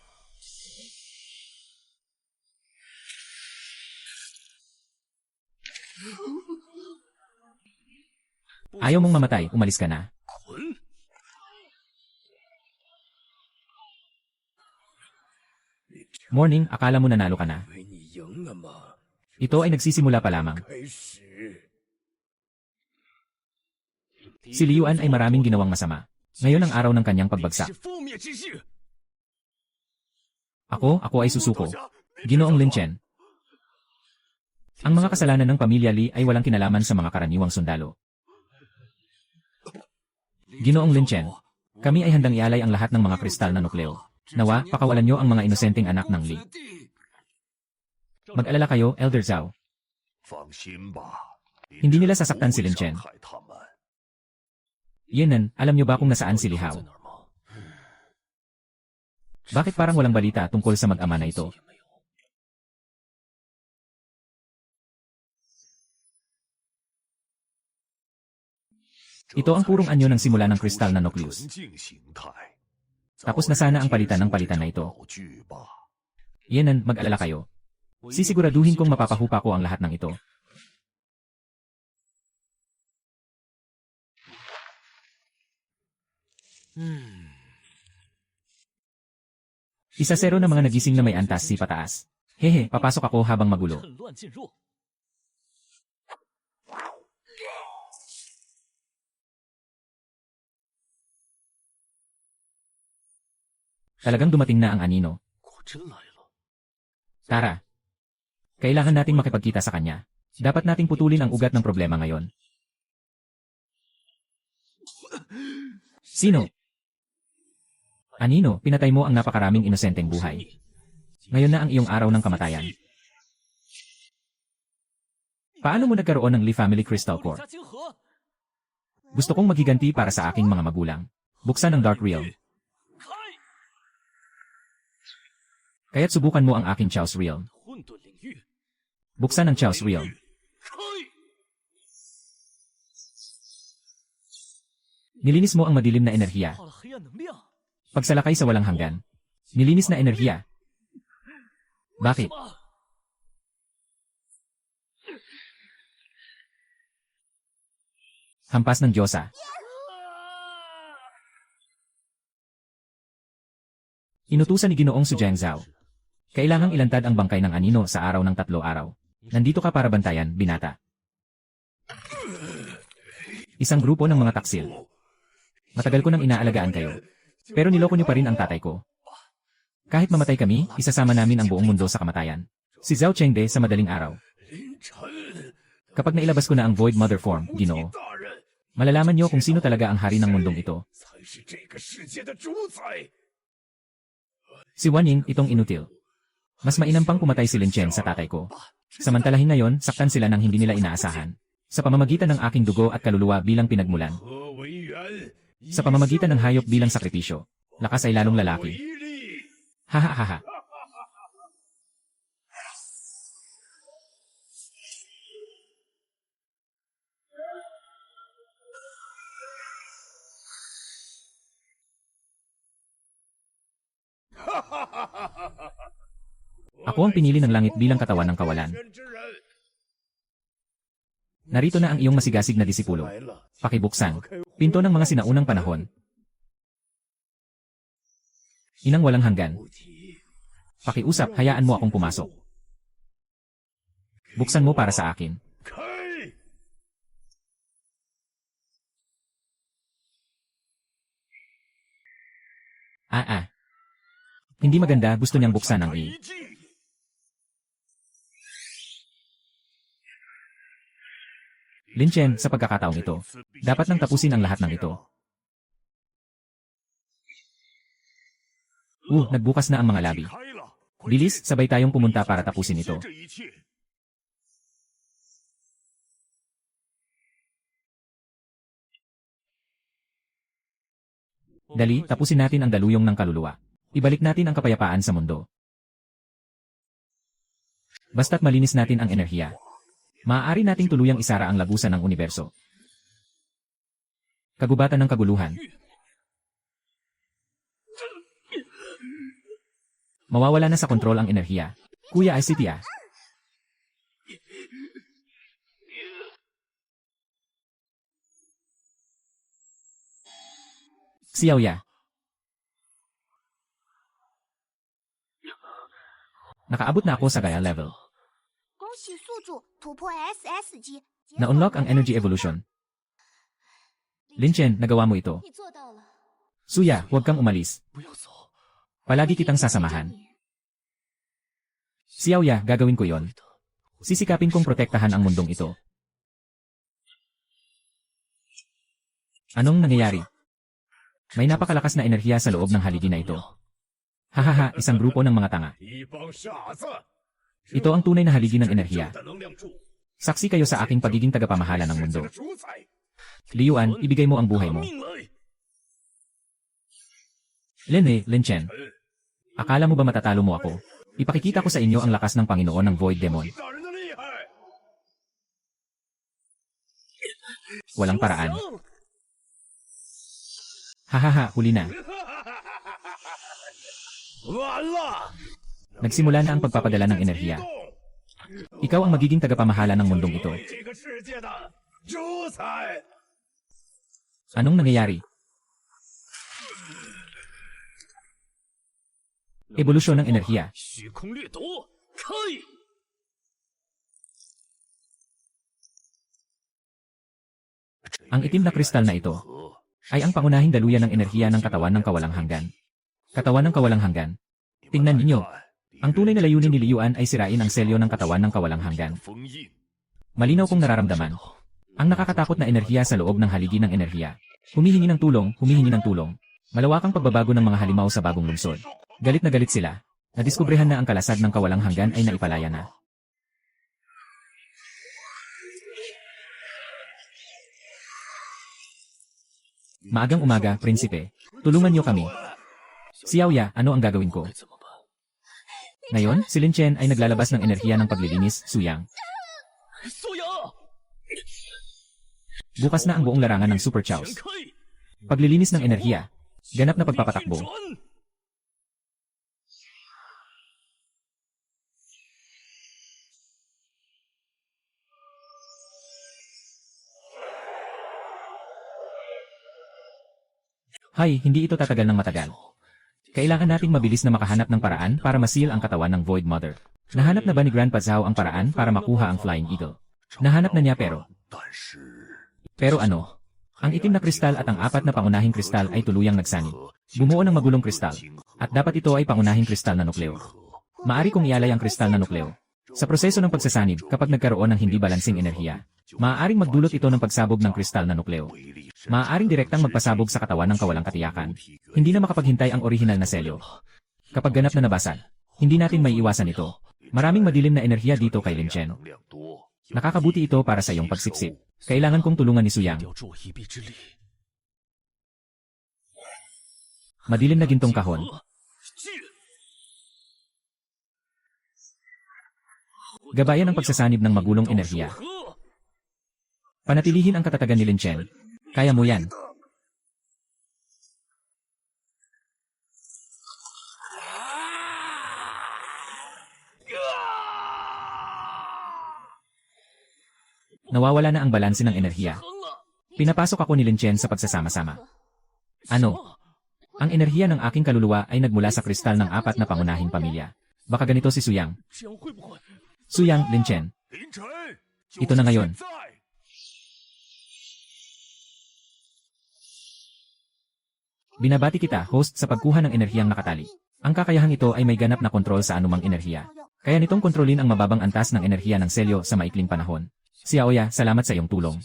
Speaker 1: Ayaw mong mamatay, umalis ka na.
Speaker 2: 捆，
Speaker 1: Morning, akala mo nanalo ka na.
Speaker 2: 以为你赢了吗？
Speaker 1: Ito ay nagsisimula pa lamang.
Speaker 2: 开始，
Speaker 1: Si Liyuan ay maraming ginawang masama. Ngayon ang araw ng kanyang
Speaker 2: 是
Speaker 1: pagbagsak.
Speaker 2: 覆灭之日。
Speaker 1: Ako ay susuko. Ginoong Lin Chen. Ang mga kasalanan ng pamilya Li ay walang kinalaman sa mga karaniwang sundalo. Ginoong Lin Chen. Kami ay handang ialay ang lahat ng mga kristal na nukleo. Nawa, pakawalan niyo ang mga inosenteng anak ng Li. Mag-alala kayo, Elder Zhao.
Speaker 2: 放心吧，
Speaker 1: Hindi nila sasaktan si Lin Chen.
Speaker 2: 害他们。
Speaker 1: Yenan, alam niyo ba kung nasaan si Li Hao?
Speaker 2: 在哪儿吗？
Speaker 1: Bakit parang walang balita tungkol sa mag-ama na ito?
Speaker 2: 也没有。
Speaker 1: Ito ang purong anyo ng simula ng kristal na nucleus.
Speaker 2: 纯净形态。
Speaker 1: Tapos na sana ang palitan ng palitan na ito.
Speaker 2: 道具吧，
Speaker 1: Yenan, mag-alala kayo. Sisiguraduhin kong mapapahupa ko ang lahat ng ito. Isa 0 na mga nagising na may antas si pataas. Hehe, papasok ako habang magulo.
Speaker 2: 趁乱进入。
Speaker 1: Talagang dumating na ang anino.
Speaker 2: 果真来了。
Speaker 1: Tara. Kailangan nating makipagkita sa kanya. Dapat nating putulin ang ugat ng problema ngayon. Sino? Anino, pinatay mo ang napakaraming inosenteng buhay. Ngayon na ang iyong araw ng kamatayan. Paano mo nagkaroon ng Li Family Crystal
Speaker 2: 李
Speaker 1: Core?
Speaker 2: 家清河，
Speaker 1: Gusto kong magiganti para sa aking mga magulang. Buksan ang Dark Realm.
Speaker 2: 开！
Speaker 1: Kaya't subukan mo ang aking Chaos Realm.
Speaker 2: 混沌领域，
Speaker 1: Buksan ang Chaos Realm.
Speaker 2: 开！
Speaker 1: Nilinis mo ang madilim na enerhiya.
Speaker 2: 泡了黑暗能量。
Speaker 1: Pagsalakay sa walang hanggan. Nilinis na enerhiya.
Speaker 2: 什
Speaker 1: Bakit?
Speaker 2: 么？
Speaker 1: Hampas ng Diyosa. Inutusan ni Ginoong Su Jiangzhao. Kailangang ilantad ang bangkay ng anino sa araw ng 3 araw. Nandito ka para bantayan, binata. Isang grupo ng mga taksil. Matagal ko nang inaalagaan kayo. Pero niloko niyo pa rin ang tatay ko. Kahit mamatay kami, isasama namin ang buong mundo sa kamatayan. Si Zhao Chengde sa madaling araw.
Speaker 2: 凌晨，
Speaker 1: Kapag nailabas ko na ang Void Mother Form, Ginoo,
Speaker 2: 大人
Speaker 1: malalaman niyo kung sino talaga ang hari ng mundong ito.
Speaker 2: 才是这个世界的主宰。
Speaker 1: Si Wan Ying, itong inutil. Mas mainam pang pumatay si Lin Chen sa tatay ko. Samantalahin ngayon, saktan sila ng hindi nila inaasahan. Sa pamamagitan ng aking dugo at kaluluwa bilang pinagmulan.
Speaker 2: 何为元？
Speaker 1: Sa pamamagitan ng hayop bilang sakripisyo. Lakas ay lalong lalaki.
Speaker 2: 为力。
Speaker 1: Hahaha. Ako ang pinili ng langit bilang katawan ng kawalan.
Speaker 2: 天之人
Speaker 1: Narito na ang iyong masigasig na disipulo.
Speaker 2: 来了，
Speaker 1: Pakibuksan. Pinto ng mga sinaunang panahon. Inang walang hanggan.
Speaker 2: 不提。
Speaker 1: Pakiusap, hayaan mo akong pumasok. Buksan mo para sa akin.
Speaker 2: 开！
Speaker 1: Hindi maganda, gusto niyang buksan ang i.
Speaker 2: 一记。
Speaker 1: Lin Chen, sa pagkakataong ito, dapat nang tapusin ang lahat ng ito. Nagbukas na ang mga labi.
Speaker 2: 开了，
Speaker 1: Bilis, sabay tayong pumunta para tapusin ito.
Speaker 2: 这一切。
Speaker 1: Dali, tapusin natin ang daluyong ng kaluluwa. Ibalik natin ang kapayapaan sa mundo. Basta't malinis natin ang enerhiya. Maaari nating tuluyang isara ang lagusan ng universo. Kagubatan ng kaguluhan. Mawawala na sa kontrol ang enerhiya. Kuya Isitia. Xiaoya. Nakaabot na ako sa Gaia level.
Speaker 3: 恭喜宿主突破 SS 级，解锁
Speaker 1: Na-unlock ang
Speaker 3: 能
Speaker 1: energy
Speaker 3: 力
Speaker 1: evolution. Lin Chen, nagawa mo ito.
Speaker 3: 你做到了。
Speaker 1: Suya, huwag kang umalis.
Speaker 2: 不要走，
Speaker 1: Palagi kitang sasamahan. Xiaoya, gagawin ko yon. Sisikapin kong protektahan ang mundong ito. Anong nangyayari? May napakalakas na enerhiya sa loob ng haligi na ito. Hahaha, isang grupo ng mga tanga.
Speaker 2: 一帮傻子。
Speaker 1: Ito ang tunay na haligi ng enerhiya.
Speaker 2: 的能量柱，
Speaker 1: Saksi kayo sa aking pagiging tagapamahala ng
Speaker 2: 世界
Speaker 1: mundo.
Speaker 2: 的主宰。
Speaker 1: Liyuan, ibigay mo ang buhay mo.
Speaker 2: 命来。
Speaker 1: Lin Chen. Akala mo ba matatalo mo ako? Ipakikita ko sa inyo ang lakas ng Panginoon ng Void Demon.
Speaker 2: 大人的厉害。
Speaker 1: Walang paraan. Hahaha, huli na.
Speaker 2: 完了。
Speaker 1: Nagsimula na ang pagpapadala ng enerhiya. Ikaw ang magiging tagapamahala ng mundong ito.
Speaker 2: 这个世界的主宰。
Speaker 1: Anong nangyayari? Ebolusyon ng enerhiya.
Speaker 2: 虚空掠夺，开！
Speaker 1: Ang itim na kristal na ito ay ang pangunahing daluyan ng enerhiya ng katawan ng kawalang hanggan. Katawan ng kawalang hanggan. Tingnan ninyo. Ang tunay na layunin ni Liyuan ay sirain ang selyo ng katawan ng kawalang hanggan.
Speaker 2: 封印。
Speaker 1: Malinaw kong nararamdaman. Ang nakakatakot na enerhiya sa loob ng haligi ng enerhiya. Humihingi ng tulong, humihingi ng tulong. Malawakang pagbabago ng mga halimaw sa bagong lungsod. Galit na galit sila. Nadiskubrehan na ang kalasag ng kawalang hanggan ay naipalaya na. Maagang umaga, prinsipe. Tulungan niyo kami. Xiaoya, ano ang gagawin ko?
Speaker 2: 该怎么办？
Speaker 1: Ngayon, si Lin Chen ay naglalabas ng enerhiya ng paglilinis, Suyang.
Speaker 2: 苏阳，
Speaker 1: Bukas na ang buong larangan ng Super
Speaker 2: 全
Speaker 1: Chows.
Speaker 2: 开！
Speaker 1: Paglilinis ng enerhiya. Ganap na pagpapatakbo. Hay, hindi ito tatagal ng matagal. Kailangan nating mabilis na makahanap ng paraan para masil ang katawan ng Void Mother. Nahanap na ba ni Grandpa Zhao ang paraan para makuha ang Flying Eagle? Nahanap na niya pero... Pero ano? Ang itim na kristal at ang apat na pangunahing kristal ay tuluyang nagsanib. Bumuo ng magulong kristal. At dapat ito ay pangunahing kristal na nukleo. Maari kong ialay ang kristal na nukleo. Sa proseso ng pagsasanib, kapag nagkaroon ng hindi balansing enerhiya, maaaring magdulot ito ng pagsabog ng kristal na nukleo. Maaaring direktang magpasabog sa katawan ng kawalang katiyakan. Hindi na makapaghintay ang orihinal na selyo. Kapag ganap na nabasag, hindi natin may iwasan ito. Maraming madilim na enerhiya dito kay Lin Chen. Nakakabuti ito para sa iyong pagsipsip. Kailangan kong tulungan ni Suyang. Madilim na gintong kahon. Gabayan ang pagsasanib ng magulong enerhiya. Panatilihin ang katatagan ni Lin Chen. Kaya mo yan. Nawawala na ang balanse ng enerhiya. Pinapasok ako ni Lin Chen sa pagsasama-sama. Ano? Ang enerhiya ng aking kaluluwa ay nagmula sa kristal ng apat na pangunahing pamilya. Baka ganito si Suyang. Suyang, Lin Chen. Ito na ngayon. Binabati kita, host, sa pagkuha ng enerhiyang nakatali. Ang kakayahang ito ay may ganap na kontrol sa anumang enerhiya. Kaya nitong kontrolin ang mababang antas ng enerhiya ng selyo sa maikling panahon. Si Aoya, salamat sa iyong tulong.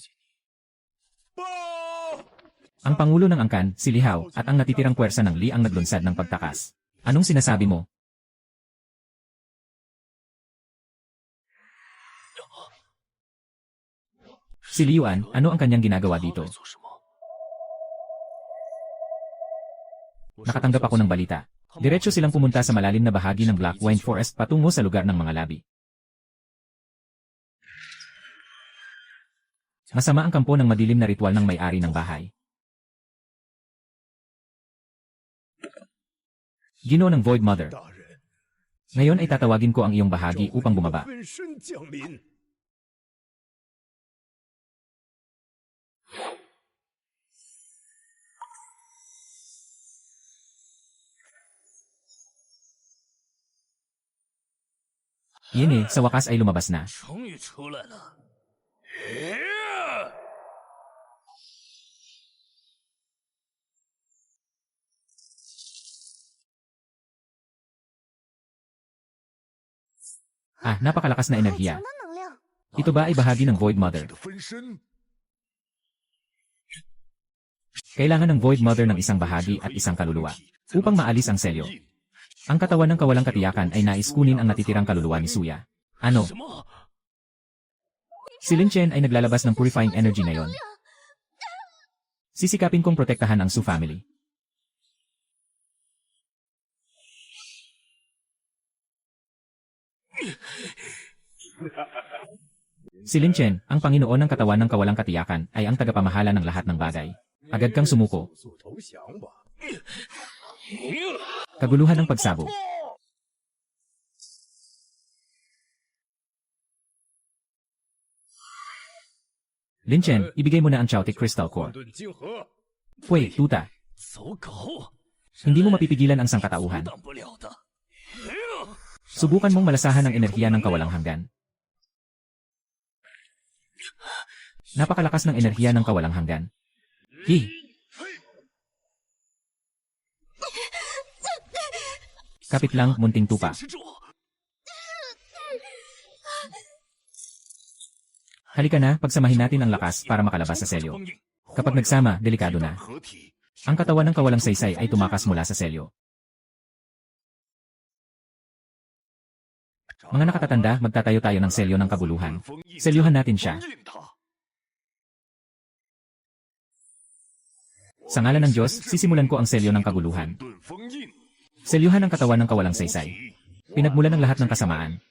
Speaker 1: Ang pangulo ng angkan, si Li Hao, at ang natitirang puwersa ng Li ang naglunsad ng pagtakas. Anong sinasabi mo? Si Liu An, ano ang kanyang ginagawa dito? Nakatanggap ako ng balita. Diretso silang pumunta sa malalim na bahagi ng Black Wine Forest patungo sa lugar ng mga labi. Masama ang kampo ng madilim na ritual ng may-ari ng bahay. Ginoo ng Void Mother. Ngayon ay tatawagin ko ang iyong bahagi upang bumaba. Yun sa wakas ay lumabas na. Napakalakas na enerhiya. Ito ba ay bahagi ng Void Mother? Kailangan ng Void Mother ng isang bahagi at isang kaluluwa upang maalis ang selyo. Ang katawan ng kawalang katiyakan ay nais kunin ang natitirang kaluluwa ni Suya. Ano? Si Lin Chen ay naglalabas ng purifying energy ngayon. Sisikapin kong protektahan ang Su family. Si Lin Chen, ang Panginoon ng katawan ng kawalang katiyakan, ay ang tagapamahala ng lahat ng bagay. Agad kang sumuko. Kaguluhan ng pagsabog. Lin Chen, ibigay mo na ang Chaotic Crystal Core. Pwey, tuta. Hindi mo mapipigilan ang sangkatauhan. Subukan mong malasahan ang enerhiya ng kawalang hanggan. Napakalakas ng enerhiya ng kawalang hanggan. Kapit lang, munting tupa. Halika na, pagsamahin natin ang lakas para makalabas sa selyo. Kapag nagsama, delikado na. Ang katawan ng kawalang saysay ay tumakas mula sa selyo. Mga nakatatanda, magtatayo tayo ng selyo ng kabuluhan. Selyuhan natin siya. Sa ngalan ng Diyos, sisimulan ko ang selyo ng kaguluhan. Selyuhan ang katawan ng kawalang saysay. Pinagmulan ng lahat ng kasamaan.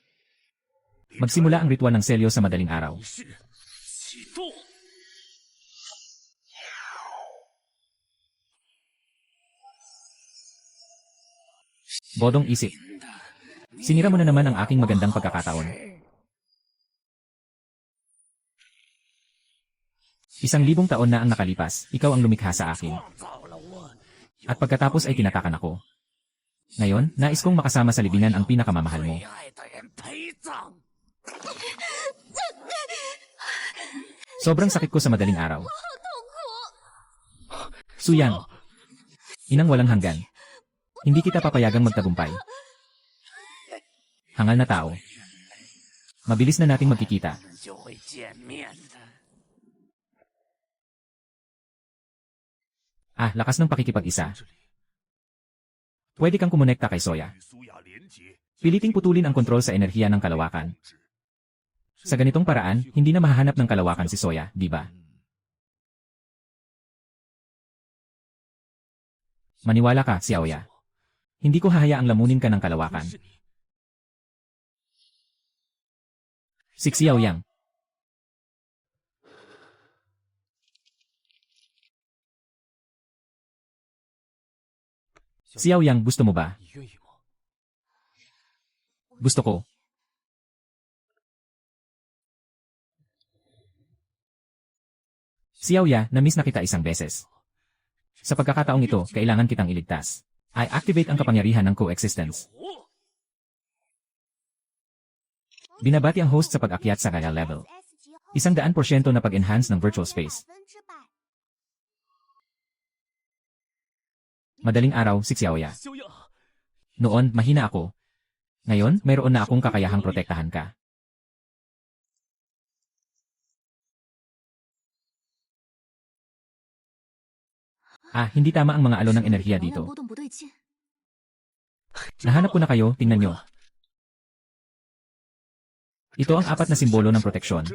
Speaker 1: Magsimula ang ritual ng selyo sa madaling araw. Bodong isip. Sinira mo na naman ang aking magandang pagkakataon. 1,000 taon na ang nakalipas, ikaw ang lumikha sa akin.
Speaker 2: 造了我，
Speaker 1: At pagkatapos ay tinatakan ako. Ngayon, nais kong makasama sa libingan ang pinakamamahal mo.
Speaker 2: 最爱的人陪葬。
Speaker 1: Sobrang sakit ko sa madaling araw. Suyang. Inang walang hanggan. Hindi kita papayagang magtagumpay. Hangal na tao. Mabilis na nating magkikita.
Speaker 2: 就会见面的。
Speaker 1: Ah, lakas ng pakikipag-isa. Pwede kang kumonekta kay Soya.
Speaker 2: 与苏雅连结，
Speaker 1: Piliting putulin ang kontrol sa enerhiya ng kalawakan. Sa ganitong paraan, hindi na mahahanap ng kalawakan si Soya, di ba? Maniwala ka, Xiaoya. Hindi ko hahayaang lamunin ka ng kalawakan.
Speaker 2: 是你。
Speaker 1: Si Xiaoyang. Xiaoyang, gusto mo ba?
Speaker 2: 你愿意吗？
Speaker 1: Gusto ko. Xiaoya, na-miss na kita isang beses. Sa pagkakataong ito, kailangan kitang iligtas. I activate ang kapangyarihan ng coexistence.
Speaker 2: 哦，
Speaker 1: Binabati ang host sa pag-akyat sa kaya level. 100% na pag-enhance ng virtual space. Madaling araw, si Xiaoya.
Speaker 2: 修养，
Speaker 1: Noon, mahina ako. Ngayon, mayroon na akong kakayahang protektahan ka. Ah, hindi tama ang mga alon ng enerhiya
Speaker 4: 能量
Speaker 1: dito.
Speaker 4: 波动不对劲，
Speaker 1: Nahanap ko na kayo, tingnan nyo. Ito ang 4 na simbolo ng proteksyon.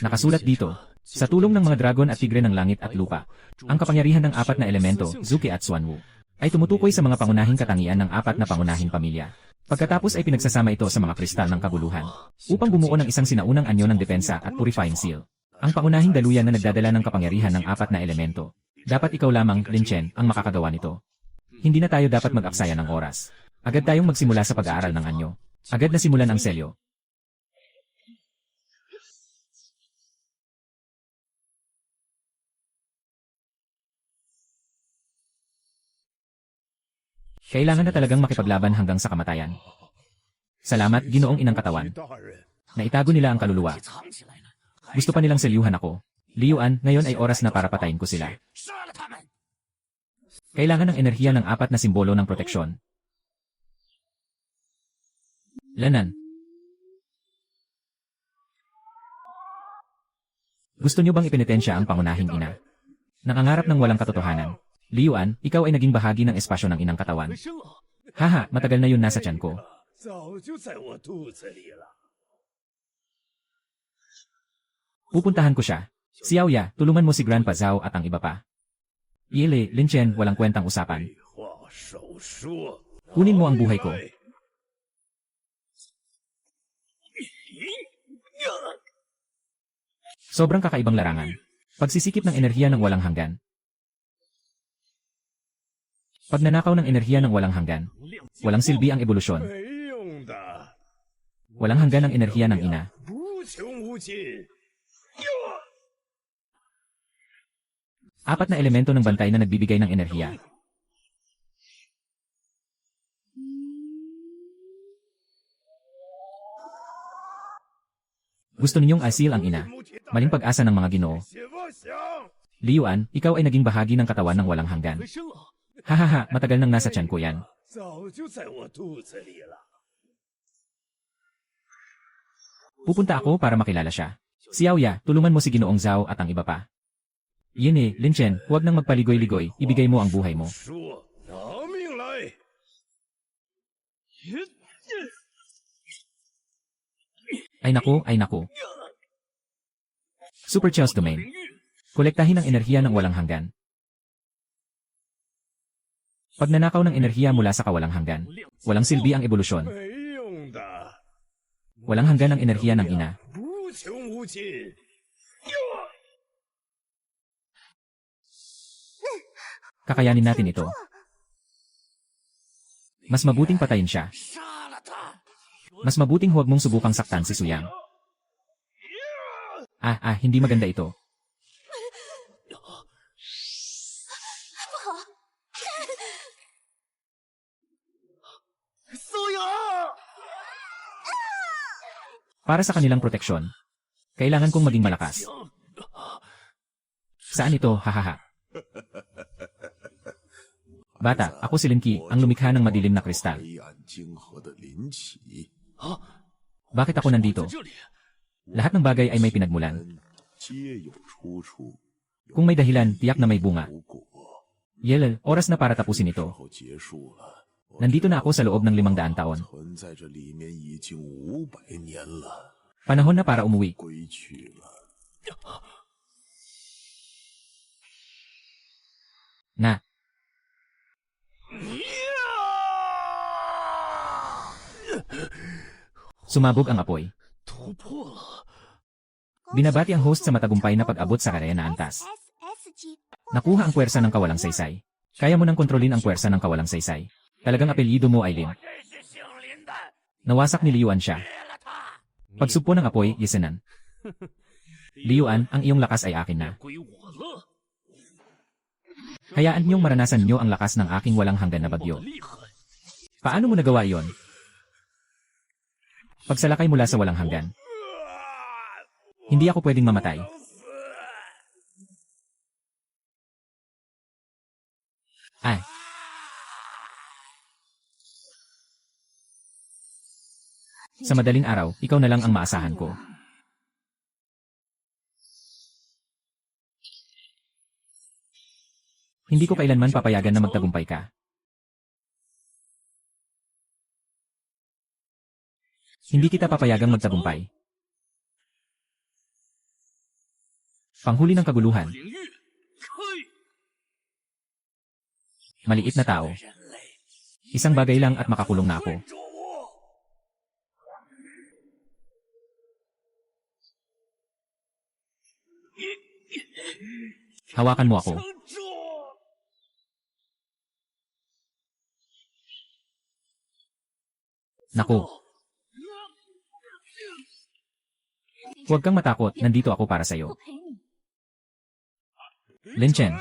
Speaker 1: Nakasulat dito, sa tulong ng mga dragon at tigre ng langit at lupa, ang kapangyarihan ng 4 na elemento, Zuki at Xuanwu, ay tumutukoy sa mga pangunahing katangian ng 4 na pangunahing pamilya. Pagkatapos ay pinagsasama ito sa mga kristal ng kabuluhan, upang bumuo ng isang sinaunang anyo ng depensa at purifying seal. Ang pangunahing daluyan na nagdadala ng kapangyarihan ng 4 na elemento. Dapat ikaw lamang, Lin Chen, ang makakagawa nito. Hindi na tayo dapat mag-aksaya ng oras. Agad tayong magsimula sa pag-aaral ng anyo. Agad na simulan ang selyo. Kailangan na talagang makipaglaban hanggang sa kamatayan. Salamat, Ginoong Inang Katawan.
Speaker 2: 大人，
Speaker 1: Naitago nila ang kaluluwa.
Speaker 2: 藏起来了，
Speaker 1: Gusto pa nilang selyuhan ako. Liuan, ngayon ay oras na para patayin ko sila.
Speaker 2: 杀了他们！
Speaker 1: Kailangan ng enerhiya ng 4 na simbolo ng proteksyon. Lanan. Gusto niyo bang ipinitensya ang pangunahing ina? Nangangarap ng walang katotohanan. Liuan, ikaw ay naging bahagi ng espasyo ng inang katawan.
Speaker 2: 回生了，
Speaker 1: Haha, matagal na yun nasa tiyan ko.
Speaker 2: 早就在我肚子里了。
Speaker 1: Pupuntahan ko siya. Xiaoya, tulungan mo si Grandpa Zhao at ang iba pa. Yele, Lin Chen, walang kwentang usapan.
Speaker 2: 废话少说，
Speaker 1: Kunin mo ang buhay ko. Sobrang kakaibang larangan. Pagsisikip ng enerhiya ng walang hanggan. Pagnanakaw ng enerhiya ng walang hanggan. Walang silbi ang ebolusyon.
Speaker 2: 没用的，
Speaker 1: Walang hanggan ang enerhiya ng ina.
Speaker 2: 无穷无尽。
Speaker 1: 4 na elemento ng bantay na nagbibigay ng enerhiya. Gusto ninyong asil ang ina. Maling pag-asa ng mga Ginoo.
Speaker 2: 写妄想，
Speaker 1: Liuan, ikaw ay naging bahagi ng katawan ng walang hanggan.
Speaker 2: 回生了，
Speaker 1: Hahaha, matagal nang nasa tiyan ko yan.
Speaker 2: 早就在我肚子里了。
Speaker 1: Pupunta ako para makilala siya. Xiaoya, tulungan mo si Ginoong Zhao at ang iba pa. Yene, Lin Chen, huwag nang magpaligoy-ligoy, ibigay mo ang buhay mo.
Speaker 2: 说，拿命来！
Speaker 1: Ay naku, ay naku. Super Chaos Domain. Kolektahin ang enerhiya ng walang hanggan. Pagnanakaw ng enerhiya mula sa kawalang hanggan. Walang silbi ang ebolusyon.
Speaker 2: 没用的，
Speaker 1: Walang hanggan ang enerhiya ng ina.
Speaker 2: 无穷无尽。
Speaker 1: Kakayanin natin ito. Mas mabuting patayin siya.
Speaker 2: 杀了他！
Speaker 1: Mas mabuting huwag mong subukang saktan si Suyang. Hindi maganda ito.
Speaker 2: 苏阳，
Speaker 1: Para sa kanilang proteksyon, kailangan kong maging malakas. Saan ito, hahaha? Bata, ako si Linki, ang lumikha ng madilim na kristal.
Speaker 4: 黑暗晶河的林起，
Speaker 1: Bakit ako nandito?
Speaker 2: 这里
Speaker 1: Lahat ng bagay ay may pinagmulan.
Speaker 4: 皆有出处，
Speaker 1: Kung may dahilan, tiyak na may bunga.
Speaker 4: 无果。
Speaker 1: Yelel, oras na para tapusin
Speaker 4: 之
Speaker 1: ito.
Speaker 4: 后结束了。
Speaker 1: Nandito na ako sa loob ng 500 taon.
Speaker 4: 存在这里面已经500年了，
Speaker 1: Panahon na para umuwi.
Speaker 4: 归去了。
Speaker 1: Na, sumabog ang apoy.
Speaker 2: 突破了！
Speaker 1: Binabati ang host sa matagumpay na pag-abot sa karya na antas.
Speaker 3: SSG
Speaker 1: Nakuha ang puwersa ng kawalang saysay. Kaya mo nang kontrolin ang puwersa ng kawalang saysay. Talagang apelyido mo ay Lin.
Speaker 2: 这是姓林的，
Speaker 1: Nawasak ni Liuan siya.
Speaker 2: 灭了他！
Speaker 1: Pagsugpo ng apoy, Yesenan. Liuan, ang iyong lakas ay akin na.
Speaker 2: 归我了！
Speaker 1: Hayaan niyong maranasan niyo ang lakas ng aking walang hanggan na bagyo.
Speaker 2: 厉害！
Speaker 1: Paano mo nagawa iyon? Pagsalakay mula sa walang hanggan. Hindi ako pwedeng mamatay. Ay. Sa madaling araw, ikaw na lang ang maasahan ko. Hindi ko kailanman papayagan na magtagumpay ka. Hindi kita papayagang magtagumpay. Panghuli ng kaguluhan.
Speaker 2: 领域，嘿！
Speaker 1: Maliit na tao.
Speaker 2: 人类
Speaker 1: Isang bagay lang at makakulong na ako.
Speaker 2: 困住我！
Speaker 1: Hawakan mo ako.
Speaker 2: 撑住！
Speaker 1: Naku. Huwag kang matakot, nandito ako para sa'yo. Lin Chen,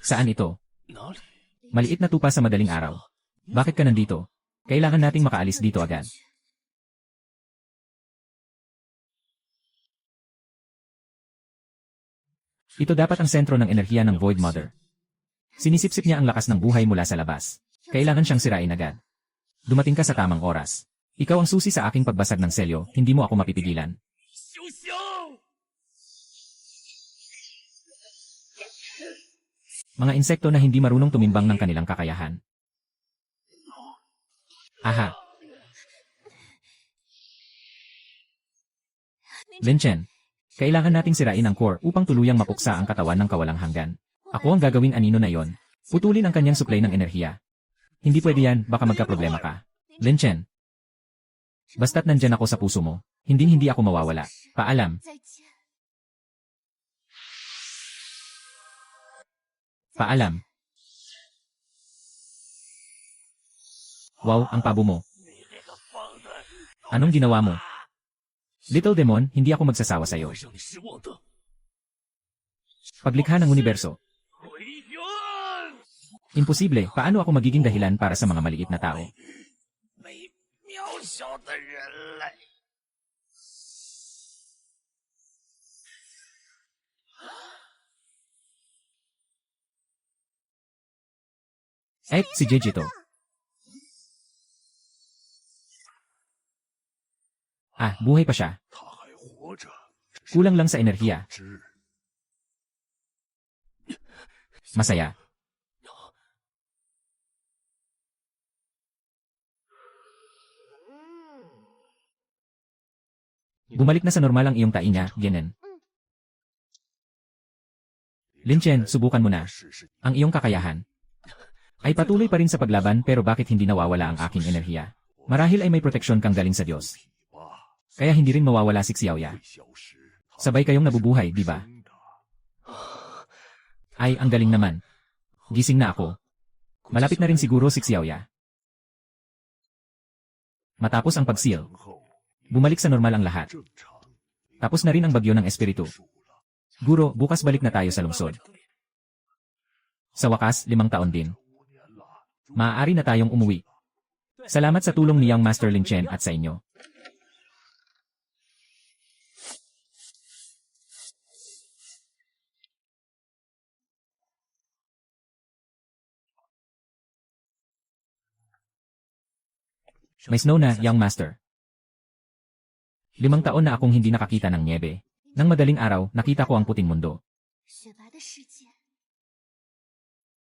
Speaker 1: saan ito?
Speaker 2: 哪里？
Speaker 1: Maliit na tupa sa madaling araw. Bakit ka nandito? Kailangan nating makaalis dito agad. Ito dapat ang sentro ng enerhiya ng Void Mother. Sinisipsip niya ang lakas ng buhay mula sa labas. Kailangan siyang sirain agad. Dumating ka sa tamang oras. Ikaw ang susi sa aking pagbasag ng selyo, hindi mo ako mapipigilan.
Speaker 2: 休想！
Speaker 1: Mga insekto na hindi marunong tumimbang ng kanilang kakayahan. Aha. Lin Chen, kailangan nating sirain ang core upang tuluyang mapuksa ang katawan ng kawalang hanggan. Ako ang gagawing anino na yon. Putulin ang kanyang supply ng enerhiya. Hindi pwede yan, baka magkaproblema ka. Lin Chen. Basta't nandyan ako sa puso mo, hindi ako mawawala. Paalam.
Speaker 3: 再见。
Speaker 1: Paalam. Wow, ang pabo mo.
Speaker 2: 你这个疯子！
Speaker 1: Anong ginawa mo? Little Demon, hindi ako magsasawa sa'yo.
Speaker 2: 会让你失望的。
Speaker 1: Paglikha ng universo.
Speaker 2: 回原！
Speaker 1: Imposible, paano ako magiging dahilan para sa mga maliit na tao?
Speaker 2: 没渺小的人类。
Speaker 1: Si JJ to. Buhay pa siya.
Speaker 4: 他还活着，只是
Speaker 1: Kulang lang sa enerhiya.
Speaker 4: 知。
Speaker 1: Masaya. Bumalik na sa normal ang iyong tainga, Genen. Lin Chen, subukan mo na.
Speaker 4: 试试
Speaker 1: Ang iyong kakayahan. Ay patuloy pa rin sa paglaban pero bakit hindi nawawala ang aking enerhiya? Marahil ay may proteksyon kang galing sa Diyos.
Speaker 4: 吧，
Speaker 1: Kaya hindi rin mawawala si Xiaoya.
Speaker 4: 会消失。
Speaker 1: Sabay kayong nabubuhay, di ba?
Speaker 4: 真的
Speaker 1: Ay, ang galing naman. Gising na ako. Malapit na rin siguro si Xiaoya. Matapos ang pag-seal, bumalik sa normal ang lahat. Tapos na rin ang bagyo ng espiritu. Guro, bukas balik na tayo sa lungsod. Sa wakas, 5 taon din. Maaari na tayong umuwi. Salamat sa tulong niyang Master Lin Chen at sa inyo. May snow na, young master. 5 taon na akong hindi nakakita ng niebe. Nang madaling araw, nakita ko ang puting mundo.
Speaker 3: 雪白的世界